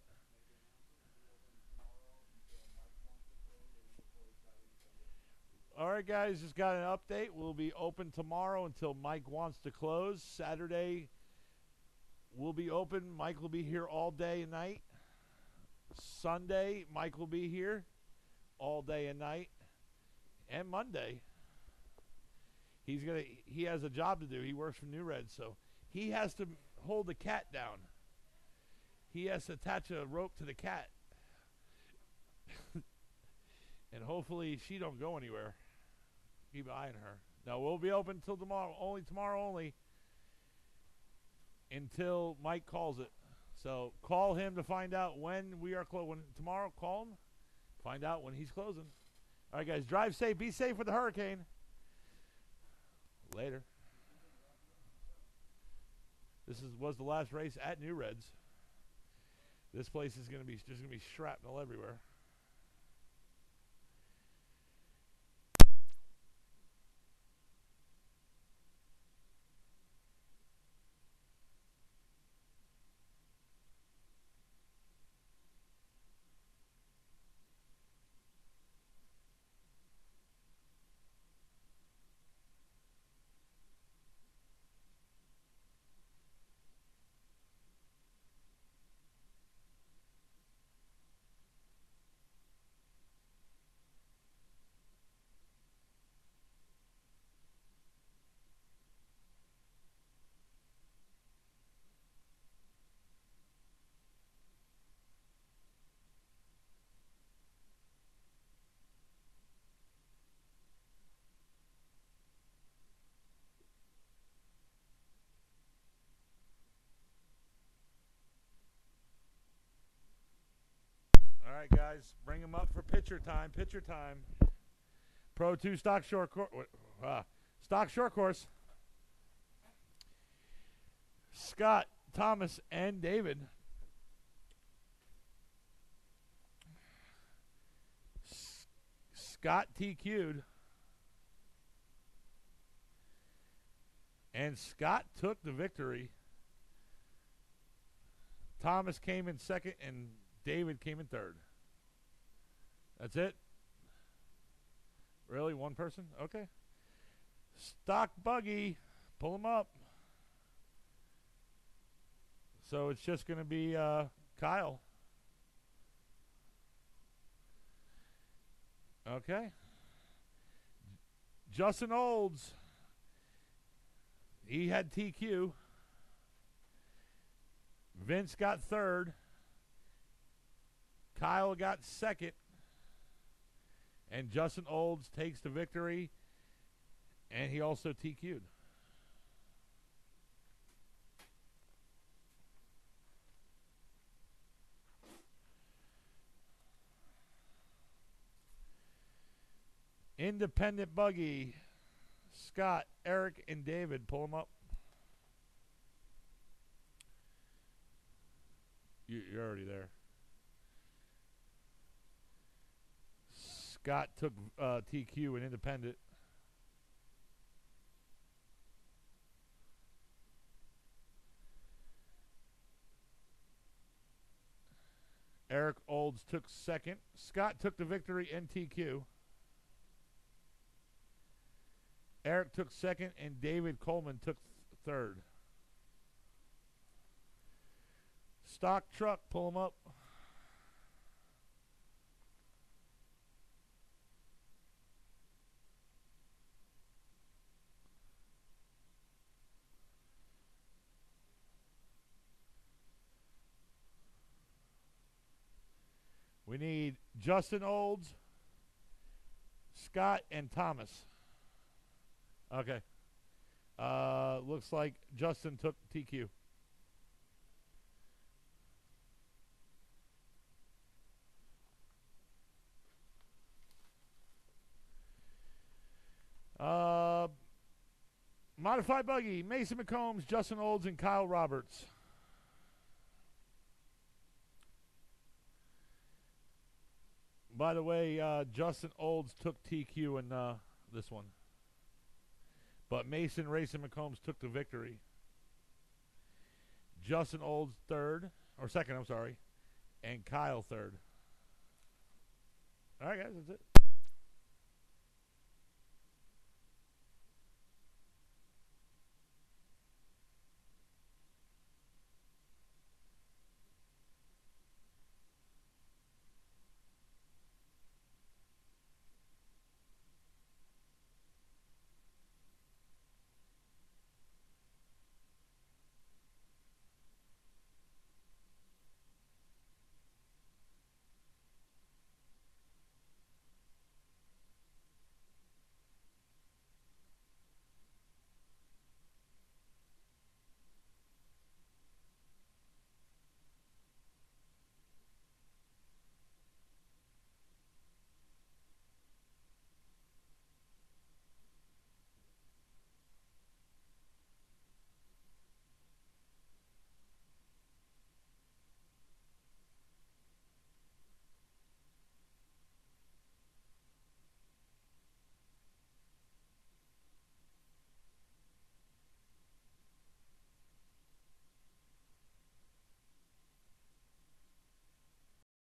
All right, guys, just got an update. We'll be open tomorrow until Mike wants to close. Saturday, we'll be open. Mike will be here all day and night. Sunday, Mike will be here all day and night. And Monday, he has a job to do. He works for NewRed, so he has to hold the cat down. He has to attach a rope to the cat. And hopefully she don't go anywhere. Keep eyeing her. No, we'll be open till tomorrow. Tomorrow only. Until Mike calls it. So call him to find out when we are closing. Tomorrow, call him. Find out when he's closing. All right, guys. Drive safe. Be safe with the hurricane. Later. This was the last race at NewRed's. This place is going to be shrapnel everywhere. All right, guys, bring them up for picture time. Picture time. Pro 2 stock short course. Stock short course. Scott, Thomas, and David. Scott TQ'd. And Scott took the victory. Thomas came in second, and David came in third. That's it? Really? One person? Okay. Stock buggy. Pull them up. So it's just going to be Kyle. Okay. Justin Olds. He had TQ. Vince got third. Kyle got second. And Justin Olds takes the victory. And he also TQ'd. Independent buggy. Scott, Eric, and David. Pull them up. You're already there. Scott took TQ and independent. Eric Olds took second. Scott took the victory and TQ. Eric took second, and David Coleman took third. Stock truck, pull them up. We need Justin Olds, Scott, and Thomas. Okay. Looks like Justin took TQ. Modified Buggy, Mason McCombs, Justin Olds, and Kyle Roberts. By the way, Justin Olds took TQ in this one. But Mason, Racing McCombs took the victory. Justin Olds third, or second, I'm sorry, and Kyle third. All right, guys, that's it.